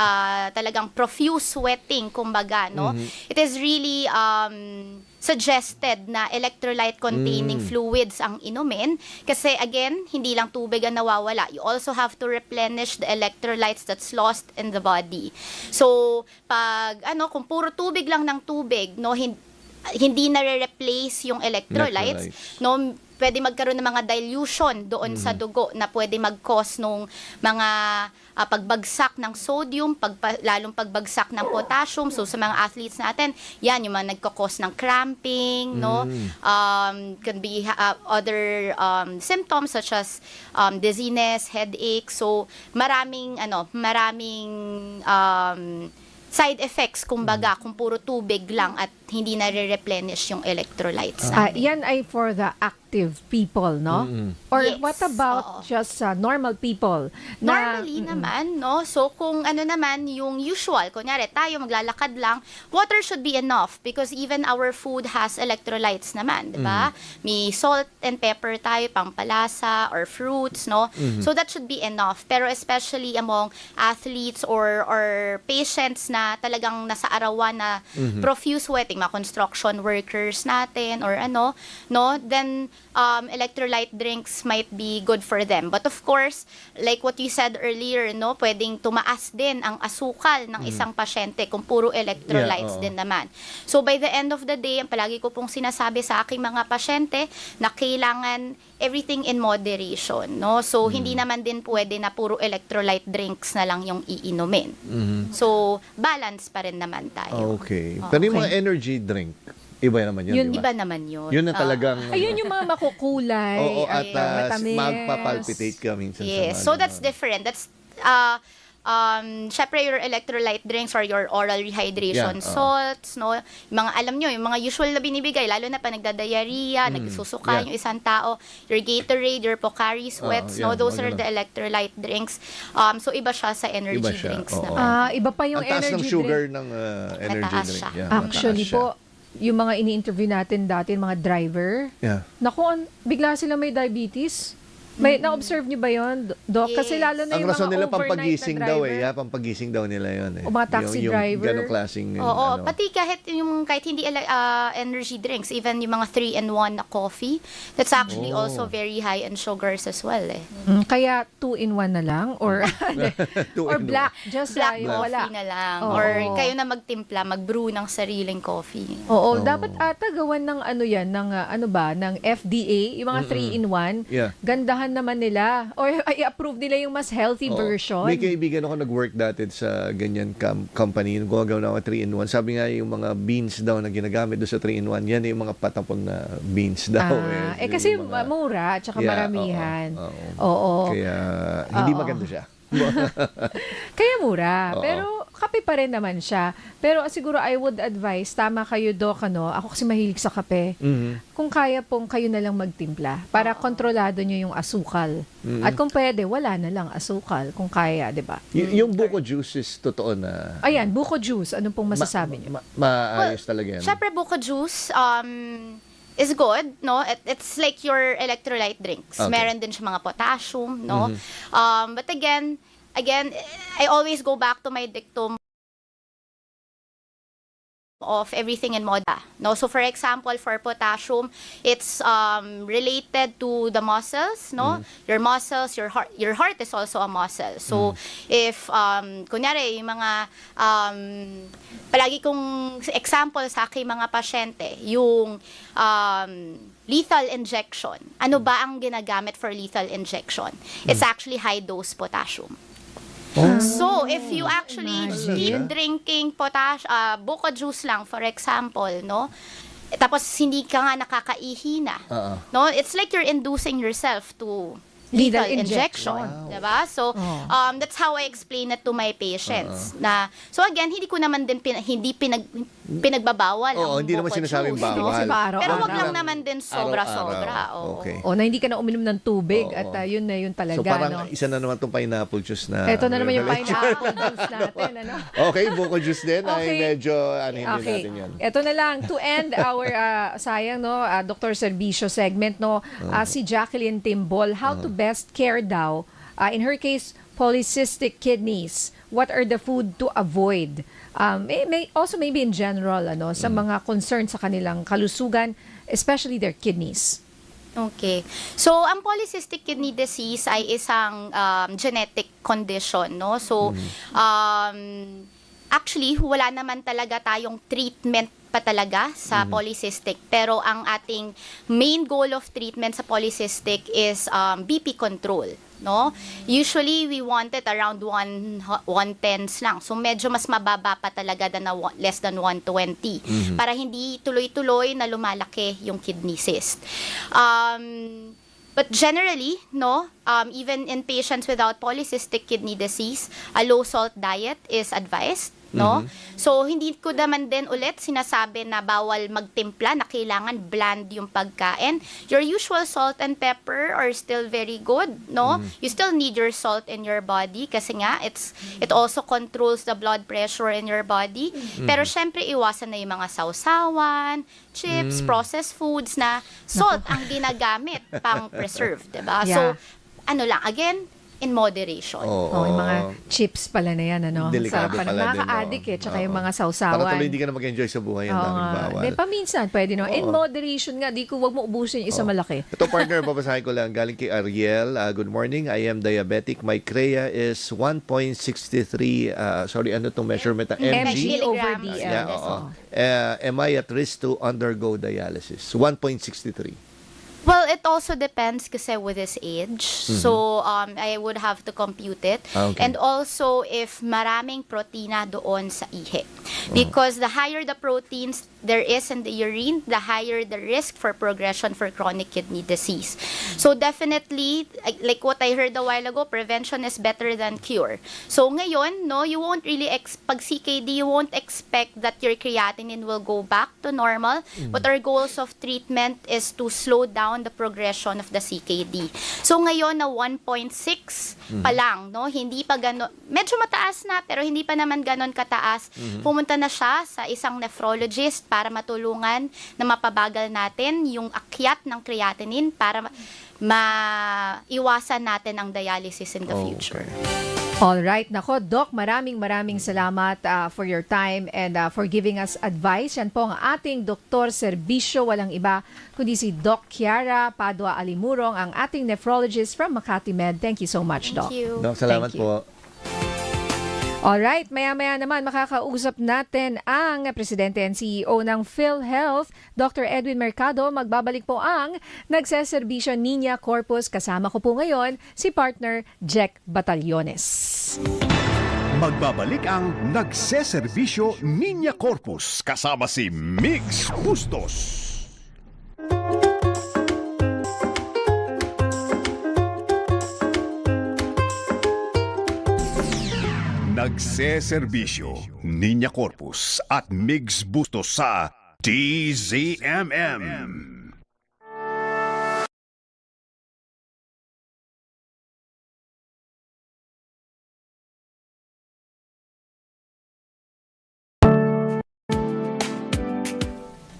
talagang profuse sweating, kumbaga, it is really suggested na electrolyte-containing fluids ang inumin. Kasi again, hindi lang tubig ang nawawala. You also have to replenish the electrolytes that's lost in the body. So, pag kung puro tubig lang ng tubig, hindi na-replace yung electrolytes, pwede magkaroon ng mga dilution doon sa dugo na pwede mag-cause nung mga pagbagsak ng sodium, lalong pagbagsak ng potassium. So sa mga athletes natin, yan yung mga nagko-cause ng cramping, no? Can be other symptoms such as dizziness, headache. So maraming side effects kumbaga kung puro tubig lang at hindi na-replenish yung electrolytes. Yan ay for the active people, no? Or Yes, what about oo. just normal people? Normally naman, no? So, kung ano naman yung usual, kunyari tayo maglalakad lang, water should be enough because even our food has electrolytes naman, di ba? May salt and pepper tayo, pampalasa, or fruits, no? So, that should be enough. Pero especially among athletes or patients na talagang nasa arawan na profuse sweating, mga construction workers natin, or ano, no? Then, electrolyte drinks might be good for them. But of course, like what you said earlier, no, pwedeng tumaas din ang asukal ng isang pasyente kung puro electrolytes din naman. So by the end of the day, ang palagi ko pong sinasabi sa aking mga pasyente na kailangan everything in moderation, no? So hindi naman din pwede na puro electrolyte drinks na lang yung iinumin. So balance pa rin naman tayo. Okay. Pero yung mga energy drink, iba naman yun, di ba? Iba naman yun. Yun na talagang... Ayun yung mga makukulay. Oo, at matamis. magpapalpitate ka minsan. Yes, sa so that's different. That's syempre your electrolyte drinks or your oral rehydration salts, no? Yung mga alam nyo, yung mga usual na binibigay, lalo na pa nagdadiarrhea, nagsusuka yung isang tao, your Gatorade, your Pocari Sweats, no? Those are the electrolyte drinks. So iba siya sa energy Iba siya, drinks oo. naman. Iba pa yung Ang taas ng energy sugar drink. ng energy Mataas drink. siya. Yeah, Actually mataas siya. po, yung mga ini-interview natin dati, mga driver, Yeah. naku, bigla sila may diabetes. May na-observe niyo ba yun, Doc? Kasi Yes. lalo na Ang yung rason mga nila overnight pampagising na daw driver. pampagising daw nila yun O mga taxi yung driver. ganong klaseng Oo, ano. pati kahit hindi energy drinks, even yung mga 3-in-1 na coffee, that's actually also very high in sugars as well eh. Kaya 2-in-1 na lang? Or, or 2-in-1. black? Just Black yung coffee wala. na lang. Oo. Or kayo na magtimpla, mag-brew ng sariling coffee. Oo, dapat ata gawan ng ano yan, ng ng FDA, yung mga 3-in-1. Yeah. Gandahan naman nila. Or i-approve nila yung mas healthy Oo. version. May kaibigan ako nag-work dati sa ganyan company, gumagawa na ako 3-in-1. Sabi nga yung mga beans daw na ginagamit doon sa 3-in-1, yan yung mga patapon na beans daw. Kasi Yung mga- mura at saka Yeah, maramihan. oo. Oo. Kaya hindi Oo. maganda siya. Kaya mura. Oo. Pero kape pa rin naman siya. Pero siguro I would advise, tama kayo, Doc, ano? Ako kasi mahilig sa kape. Kung kaya pong kayo na lang magtimpla para kontrolado nyo yung asukal. At kung pwede, wala na lang asukal kung kaya, di ba? Yung buko juice is totoo na Ayan, buko juice. Anong pong masasabi nyo? maayos talaga yan. Syempre, buko juice is good, no? It's like your electrolyte drinks. Okay. Meron din siya mga potassium, no? But again, I always go back to my dictum of everything in moda. No, so for example, for potassium, it's related to the muscles, no? Your muscles, your heart is also a muscle. So if kunyari yung mga palagi kong example sa aking mga pasyente, yung lethal injection. Ano ba ang ginagamit for lethal injection? It's actually high dose potassium. So, if you actually keep drinking buko juice lang, for example, no? Tapos hindi ka nga nakakaihi na. No? It's like you're inducing yourself to lethal injection. Diba? So, that's how I explain it to my patients. So again, hindi ko naman din pinagbabawal ang hindi naman buko sinasabing juice, bawal. no? Kasi araw-araw. Pero wag lang naman din sobra-sobra. Araw-araw. Oo. Okay. O na hindi ka na uminom ng tubig at yun na yun talaga, So parang no? isa na naman itong pineapple juice na... Ito na naman yung pineapple juice natin, ano? Okay, buko juice din ay Okay. medyo hindi natin yan. Ito na lang to end our sayang no Dr. Servisyo segment no si Jacqueline Timbol, how to best care daw in her case polycystic kidneys. What are the food to avoid? Also maybe in general ano sa mga concern sa kanilang kalusugan, especially their kidneys. Okay. So, ang polycystic kidney disease ay isang genetic condition, no? So, actually, wala naman talaga tayong treatment pa talaga sa polycystic. Pero ang ating main goal of treatment sa polycystic is BP control. No? Usually, we want it around 110s lang. So, medyo mas mababa pa talaga than less than 120 para hindi tuloy-tuloy na lumalaki yung kidney cyst. But generally, no, even in patients without polycystic kidney disease, a low-salt diet is advised. No? So, hindi ko naman din ulit sinasabi na bawal magtimpla, na kailangan bland yung pagkain. Your usual salt and pepper are still very good, no? You still need your salt in your body kasi nga, it also controls the blood pressure in your body. Pero syempre, iwasan na yung mga sausawan, chips, processed foods na salt ang ginagamit pang preserve, diba? Yeah. So, ano lang, again, in moderation. Yung mga chips pala na yan, ano? Delikado Sarap pa pala din, nakaka-addict oo. tsaka yung Oo. mga sausawan. Para tuloy hindi ka na mag-enjoy sa buhay, ang daming bawal. Hindi, paminsan, pwede no. In moderation nga, wag mo ubusin yung isa malaki. Ito partner, babasahin ko lang. Galing kay Ariel. Good morning. I am diabetic. My CREA is 1.63. Sorry, ano itong measurement? mg over Milligrams. dl. Yeah, oo. Am I at risk to undergo dialysis? 1.63. Well, it also depends kasi with his age. So, I would have to compute it. Okay. And also, if maraming protina doon sa ihi. Because the higher the proteins there is in the urine, the higher the risk for progression for chronic kidney disease. So, definitely, like what I heard a while ago, prevention is better than cure. So, ngayon, no, you won't really, pag CKD, you won't expect that your creatinine will go back to normal. But our goals of treatment is to slow down the progression of the CKD. So ngayon na 1.6 pa lang, no? Hindi pa gano'n, medyo mataas na pero hindi pa naman gano'n kataas. Pumunta na siya sa isang nephrologist para matulungan na mapabagal natin yung akyat ng creatinine para maiwasan natin ang dialysis in the future. All right. Nako, Doc, maraming salamat for your time and for giving us advice. Yan po ang ating Dr. Serbisyo, walang iba kundi si Doc Kiara Padua Alimurong, ang ating nephrologist from Makati Med. Thank you so much, Doc. Thank you. Doc, salamat Thank you. po. Alright, maya-maya naman makakausap natin ang Presidente and CEO ng PhilHealth, Dr. Edwin Mercado. Magbabalik po ang nagseserbisyo Niña Corpus. Kasama ko po ngayon si partner Jack Batallones. Magbabalik ang nagseserbisyo Niña Corpus kasama si Migs Bustos. Nagseserbisyo Niña Corpus at Migs Bustos sa TZMM.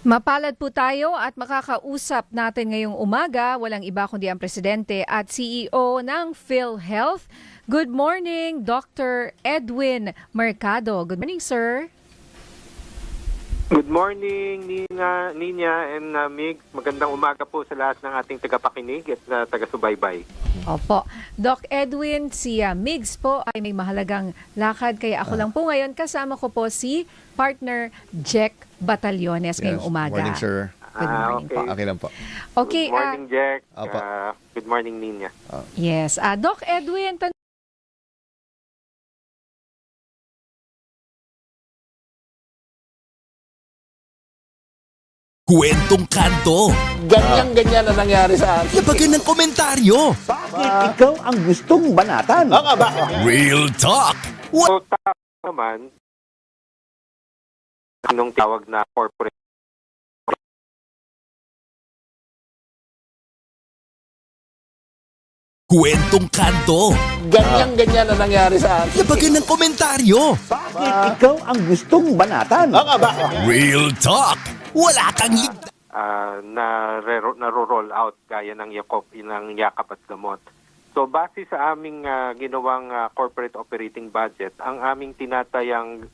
Mapalad po tayo at makakausap natin ngayong umaga, walang iba kundi ang Presidente at CEO ng PhilHealth. Good morning, Dr. Edwin Mercado. Good morning, sir. Good morning, Nina and Mig. Magandang umaga po sa lahat ng ating tagapakinig at taga-subaybay. Opo. Doc Edwin, si Migs po ay may mahalagang lakad kaya ako lang po ngayon. Kasama ko po si partner Jack Batallones ngayong umaga. Morning, sir. Good morning okay. po. Okay lang po. Okay. Good morning, Jack. Opo. Good morning, Nina. Yes. Doc Edwin, Kwentong kanto. Ganyan-ganyan na nangyari sa akin. Yabagan ng komentaryo. Bakit ikaw ang gustong banatan? Real talk. So, naman, anong tawag na corporate Kwentong kanto. Ganyan-ganyan na nangyari sa akin. Yabagan ng komentaryo. Bakit ikaw ang gustong banatan? Real talk. Wala kang ligtas. na-roll out gaya ng yakap at gamot. So base sa aming ginawang corporate operating budget, ang aming tinatayang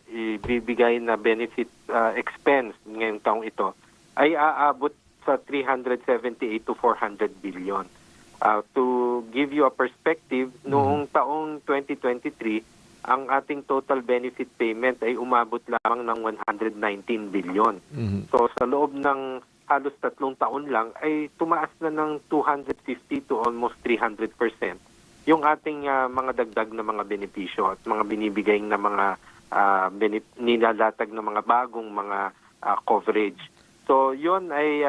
ibibigay na benefit expense ngayong taong ito ay aabot sa 378 to 400 billion. To give you a perspective, noong taong 2023, ang ating total benefit payment ay umabot lamang ng 119 billion. So sa loob ng halos 3 taon lang ay tumaas na ng 250 to almost 300% yung ating mga dagdag na mga benepisyo at mga binibigay na mga nilalatag na mga bagong mga coverage. So yun ay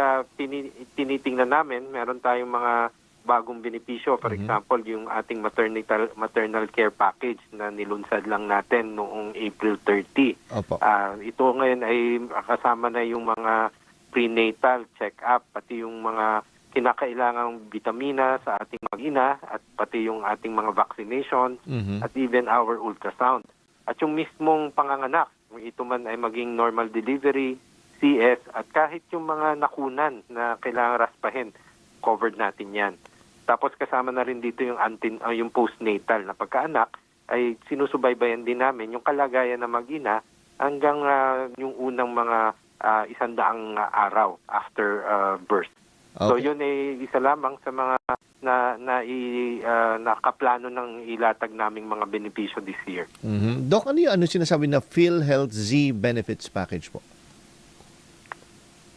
tinitingnan namin. Meron tayong mga bagong benepisyo. For example, yung ating maternal care package na nilunsad lang natin noong April 30. Opo. Ito ngayon ay kasama na yung mga prenatal check-up, pati yung mga kinakailangang vitamina sa ating mag-ina at pati yung ating mga vaccinations at even our ultrasound. At yung mismong panganganak, ito man ay maging normal delivery, CS, at kahit yung mga nakunan na kailangang raspahin, covered natin yan. Tapos kasama na rin dito yung yung postnatal na pagkaanak ay sinusubaybayan din namin yung kalagayan ng mag-ina hanggang yung unang mga 100 araw after birth. Okay. So yun ay isa lamang sa mga nakaplano ng ilatag naming mga benepisyo this year. Doc, ano sinasabi na PhilHealth Z Benefits Package po?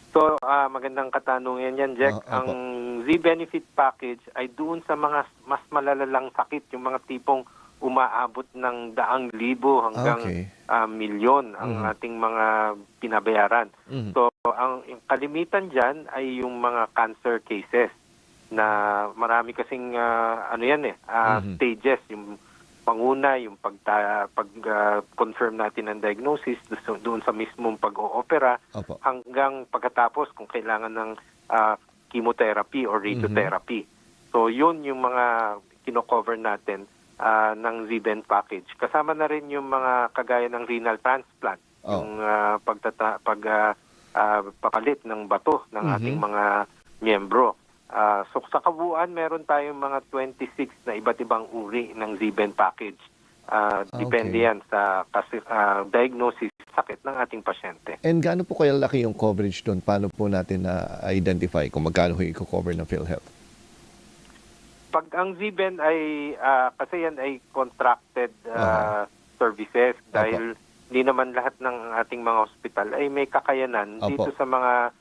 So, magandang katanungan yan, Jack. Ang Z-Benefit Package ay doon sa mga mas malalalang sakit, yung mga tipong umaabot ng 100,000 hanggang milyon ang ating mga pinabayaran. So, yung kalimitan dyan ay yung mga cancer cases na marami kasing stages, yung panguna, yung pag-confirm natin ng diagnosis doon sa mismong pag-oopera hanggang pagkatapos kung kailangan ng chemotherapy or radiotherapy. So yun yung mga kino-cover natin ng Z-Ben package. Kasama na rin yung mga kagaya ng renal transplant, yung pagpapalit ng bato ng ating mga miyembro. So sa kabuuan, meron tayong mga 26 na iba't ibang uri ng Z-Ben package. Depende yan sa diagnosis sakit ng ating pasyente. And gaano po kaya laki yung coverage doon? Paano po natin na-identify kung magkano i-cover ng PhilHealth? Pag ang Z-Ben ay, kasi yan ay contracted services dahil hindi naman lahat ng ating mga hospital ay may kakayanan dito sa mga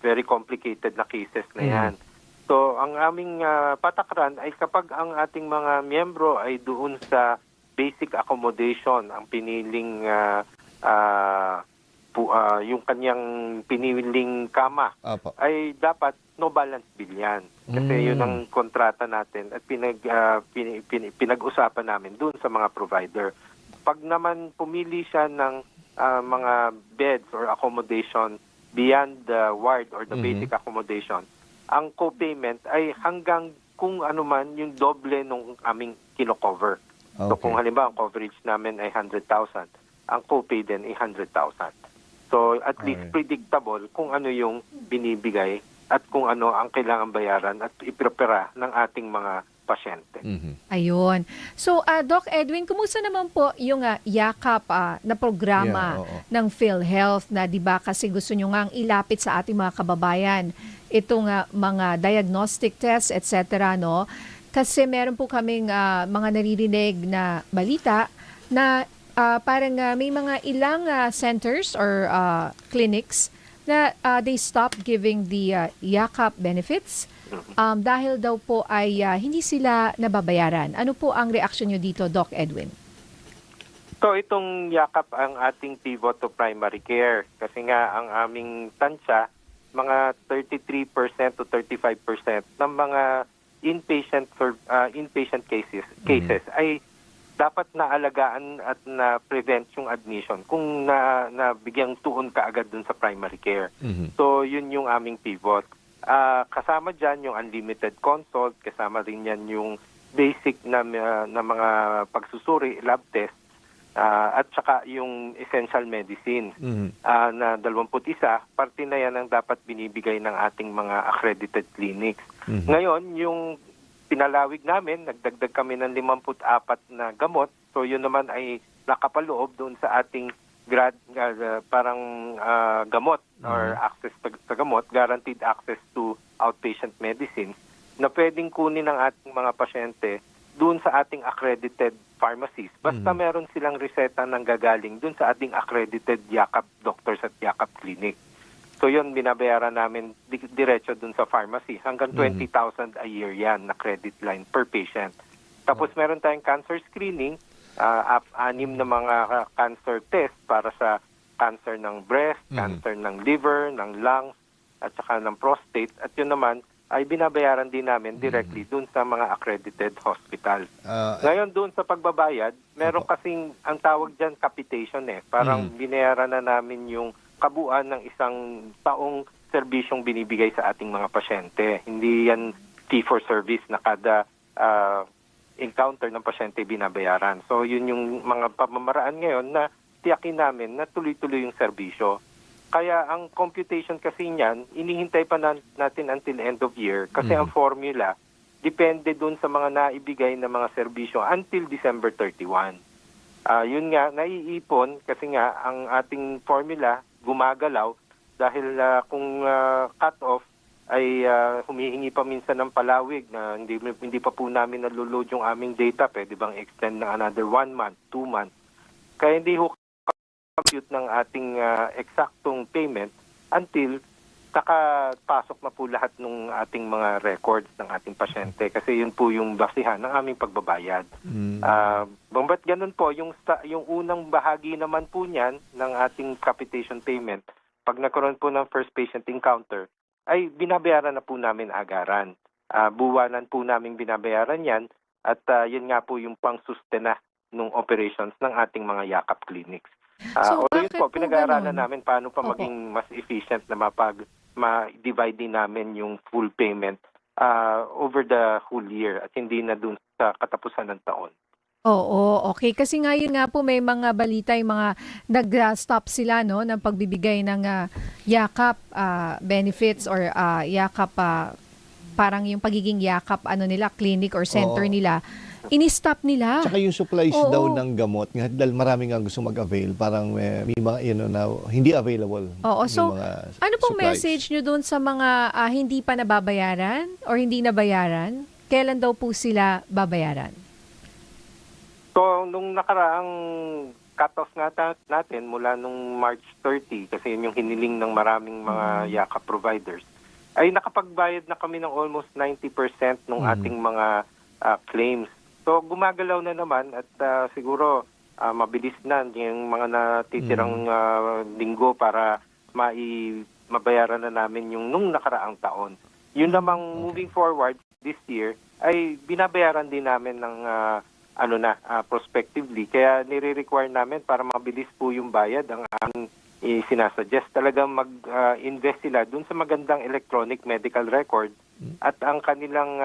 very complicated na cases na yan. So, ang aming patakran ay kapag ang ating mga miyembro ay doon sa basic accommodation, ang piniling yung kanyang piniling kama, ay dapat no balance bill yan. Kasi yun ang kontrata natin at pinag-usapan namin doon sa mga provider. Pag naman pumili siya ng mga beds or accommodation beyond the ward or the basic accommodation, ang co-payment ay hanggang kung ano man yung doble nung aming kino-cover. So kung halimbawa ang coverage namin ay 100,000, ang co-pay din ay 100,000. So at least predictable kung ano yung binibigay at kung ano ang kailangan bayaran at iprepara ng ating mga pasyente. Ayun. So, Doc Edwin, kumusta naman po yung yakap na programa ng PhilHealth na 'di ba kasi gusto nyo ngang ilapit sa ating mga kababayan itong mga diagnostic tests, etc. no? Kasi meron po kaming mga naririnig na balita na parang may mga ilang centers or clinics na they stop giving the yakap benefits dahil daw po ay hindi sila nababayaran. Ano po ang reaksyon nyo dito, Doc Edwin? So itong yakap ang ating pivot to primary care kasi nga ang aming tansya, mga 33% to 35% ng mga inpatient cases ay dapat naalagaan at na-prevent yung admission kung nabigyang tuon ka agad dun sa primary care. So yun yung aming pivot. Kasama dyan yung unlimited consult, kasama rin yan yung basic na mga pagsusuri, lab test, at saka yung essential medicine na 21, parte na yan ang dapat binibigay ng ating mga accredited clinics. Ngayon, yung pinalawig namin, nagdagdag kami ng 54 na gamot, so yun naman ay nakapaloob doon sa ating gamot or access sa gamot, guaranteed access to outpatient medicine na pwedeng kunin ng ating mga pasyente doon sa ating accredited pharmacies. Basta meron silang reseta ng gagaling dun sa ating accredited Yakap doctors at Yakap clinic. So yun, binabayaran namin diretso dun sa pharmacy. Hanggang 20,000 a year yan na credit line per patient. Tapos meron tayong cancer screening, 6 na mga cancer test para sa cancer ng breast, cancer ng liver, ng lungs, at saka ng prostate. At yun naman ay binabayaran din namin directly dun sa mga accredited hospitals. Ngayon dun sa pagbabayad, meron kasing ang tawag dyan capitation Parang binayaran na namin yung kabuuan ng isang taong serbisyong binibigay sa ating mga pasyente. Hindi yan fee for service na kada encounter ng pasyente binabayaran. So yun yung mga pamamaraan ngayon na tiyakin namin na tuloy-tuloy yung serbisyo. Kaya ang computation kasi niyan, inihintay pa natin until end of year kasi ang formula depende dun sa mga naibigay na mga serbisyo until December 31. Yun nga, naiipon kasi nga ang ating formula gumagalaw dahil kung cut-off ay humihingi pa minsan ng palawig na hindi pa po namin naloload yung aming data. Pwede bang extend ng another 1 month, 2 months. Kaya hindi compute ng ating eksaktong payment until nakapasok na po lahat ng ating mga records ng ating pasyente kasi yun po yung basihan ng aming pagbabayad. Ba't ganun po, yung unang bahagi naman po niyan ng ating capitation payment, pag nagkaroon po ng first patient encounter, ay binabayaran na po namin agaran. Buwanan po namin binabayaran yan at yun nga po yung pang-sustena ng operations ng ating mga Yakap clinics. Yun po, pinag-aaralan namin paano pa maging mas efficient na ma-divide din namin yung full payment over the whole year at hindi na dun sa katapusan ng taon. Oo, okay. Kasi ngayon nga po may mga balita, yung mga nag-stop sila no, ng pagbibigay ng Yakap benefits or Yakap, parang yung pagiging Yakap nila, clinic or center nila. Ini-stop nila. Tsaka yung supplies daw ng gamot, dahil maraming nga gusto mag-avail, parang may mga na hindi available. Oo, so mga ano pong supplies. message nyo doon sa mga hindi pa nababayaran or hindi nabayaran? Kailan daw po sila babayaran? So, nung nakaraang cut-off natin mula nung March 30, kasi yun yung hiniling ng maraming mga Yakap providers, ay nakapagbayad na kami ng almost 90% ng ating mga claims. So, gumagalaw na naman at siguro mabilis na yung mga natitirang linggo para mabayaran na namin yung nung nakaraang taon. Yun namang moving forward this year ay binabayaran din namin ng prospectively. Kaya nire-require namin para mabilis po yung bayad ang aming sinasuggest. Talagang mag-invest sila dun sa magandang electronic medical record at ang kanilang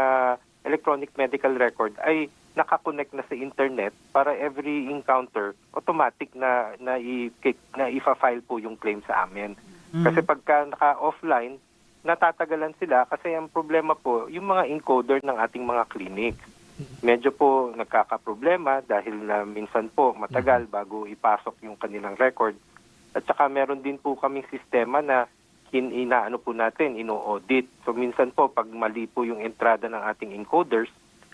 electronic medical record ay nakakonect na sa internet para every encounter automatic na ifa-file po yung claim sa amin. Kasi pagka naka-offline, natatagalan sila kasi ang problema po yung mga encoder ng ating mga clinic. Medyo po nagkakaproblema dahil minsan po matagal bago ipasok yung kanilang record. At saka meron din po kaming sistema na ino-audit. So minsan po pag mali po yung entrada ng ating encoders,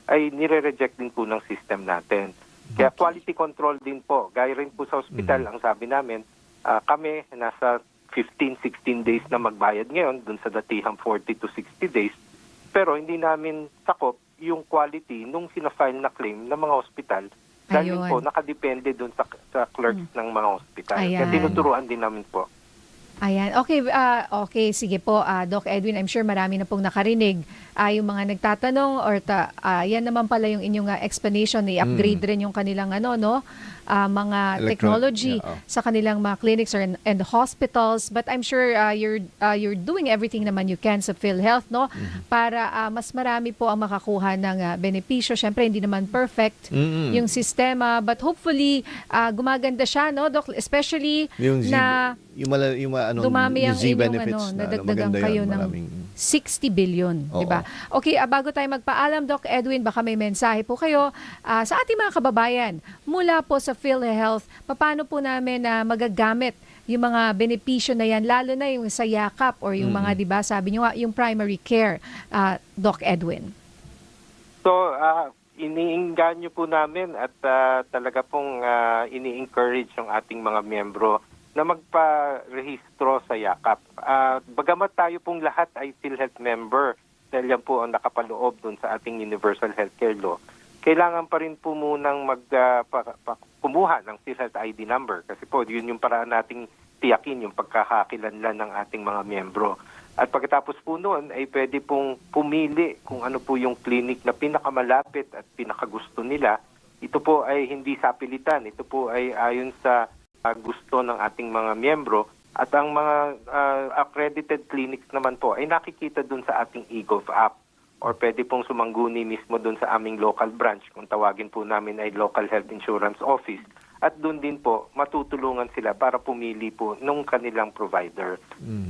ay nire-reject din po ng system natin. Kaya quality control din po. Gaya rin po sa hospital, ang sabi namin, kami nasa 15-16 days na magbayad ngayon dun sa datihang 40 to 60 days. Pero hindi namin sakop yung quality nung sinafile na claim ng mga hospital. Dahil po nakadepende dun sa clerks ng mga hospital. Kaya tinuturuan din namin po. Ayan. Okay, okay, sige po, Doc Edwin, I'm sure marami na pong nakarinig yung mga nagtatanong or yan naman pala yung inyong explanation, i-upgrade rin yung kanilang mga technology sa kanilang mga clinics and hospitals, but I'm sure you're doing everything naman you can sa PhilHealth, no? Para mas marami po ang makakuha ng benepisyo. Syempre hindi naman perfect yung sistema, but hopefully gumaganda siya, no, Doc, especially dumami ang inyong nadagdagan kayo ng 60 billion, di ba? Okay, bago tayo magpaalam, Doc Edwin, baka may mensahe po kayo sa ating mga kababayan mula po sa PhilHealth. Paano po namin magagamit yung mga benepisyo na yan, lalo na yung sa Yakap or yung mga, di ba, sabi nyo, yung primary care, Doc Edwin? So, iniinganyo po namin at talaga pong ini-encourage yung ating mga miyembro na magpa-rehistro sa yakap. Bagamat tayo pong lahat ay PhilHealth member, dahil yan po ang nakapaloob dun sa ating Universal Healthcare Law, kailangan pa rin po munang kumuha ng PhilHealth ID number kasi po yun yung paraan nating tiyakin yung pagkakakilanlan ng ating mga miyembro. At pagkatapos po noon ay pwede pong pumili kung ano po yung clinic na pinakamalapit at pinakagusto nila. Ito po ay hindi sapilitan. Ito po ay ayon sa gusto ng ating mga miyembro. At ang mga accredited clinics naman po ay nakikita dun sa ating eGov app or pwede pong sumangguni mismo dun sa aming local branch kung tawagin po namin ay Local Health Insurance Office. At doon din po, matutulungan sila para pumili po nung kanilang provider.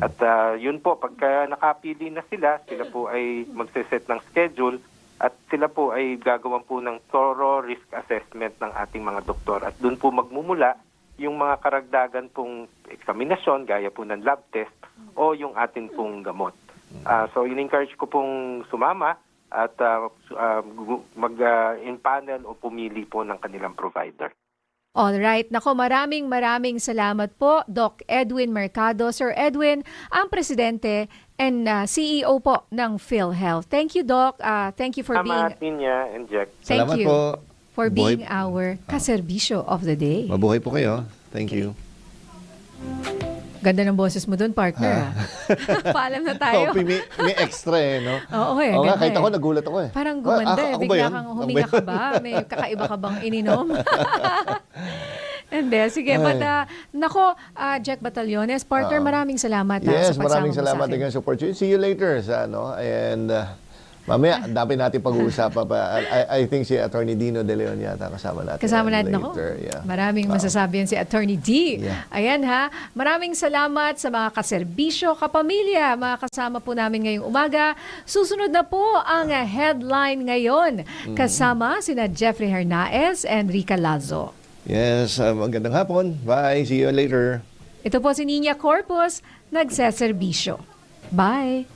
At yun po, pagka nakapili na sila po ay magseset ng schedule at sila po ay gagawan po ng thorough risk assessment ng ating mga doktor. At doon po magmumula yung mga karagdagan pong eksaminasyon, gaya po ng lab test o yung atin pong gamot. So, in-encourage ko pong sumama at mag-in-panel o pumili po ng kanilang provider. Alright. Nako, maraming salamat po, Doc Edwin Mercado. Sir Edwin, ang presidente and CEO po ng PhilHealth. Thank you, Doc. Thank you for being... Salamat niya and Jack. Thank Salamat you po. for being our kaserbisyo of the day. Mabuhay po kayo. Thank you. Ganda ng boses mo doon, partner. Paalam na tayo. May extra no? Oo, Oo nga, ganda kahit ako nagulat ako Parang gumanda ako ba bigla yun? kang huminga ka ba? May kakaiba ka bang ininom? Hindi, sige. But, Jack Batallones, partner, maraming salamat Yes, sa pagsama maraming mo sa salamat akin. again sa opportunity. See you later and mamaya, dapat natin pag-uusapan pa. I think si Attorney Dino De Leon yata kasama natin. Kasama natin ako. later. Yeah. Maraming masasabi yan si Attorney D. Yeah. Ayan ha. Maraming salamat sa mga kaserbisyo, kapamilya, mga kasama po namin ngayong umaga. Susunod na po ang headline ngayon. Kasama sina Jeffrey Hernaez and Rica Lazo. Yes, magandang hapon. Bye. See you later. Ito po si Nina Corpus, nagseserbisyo. Bye!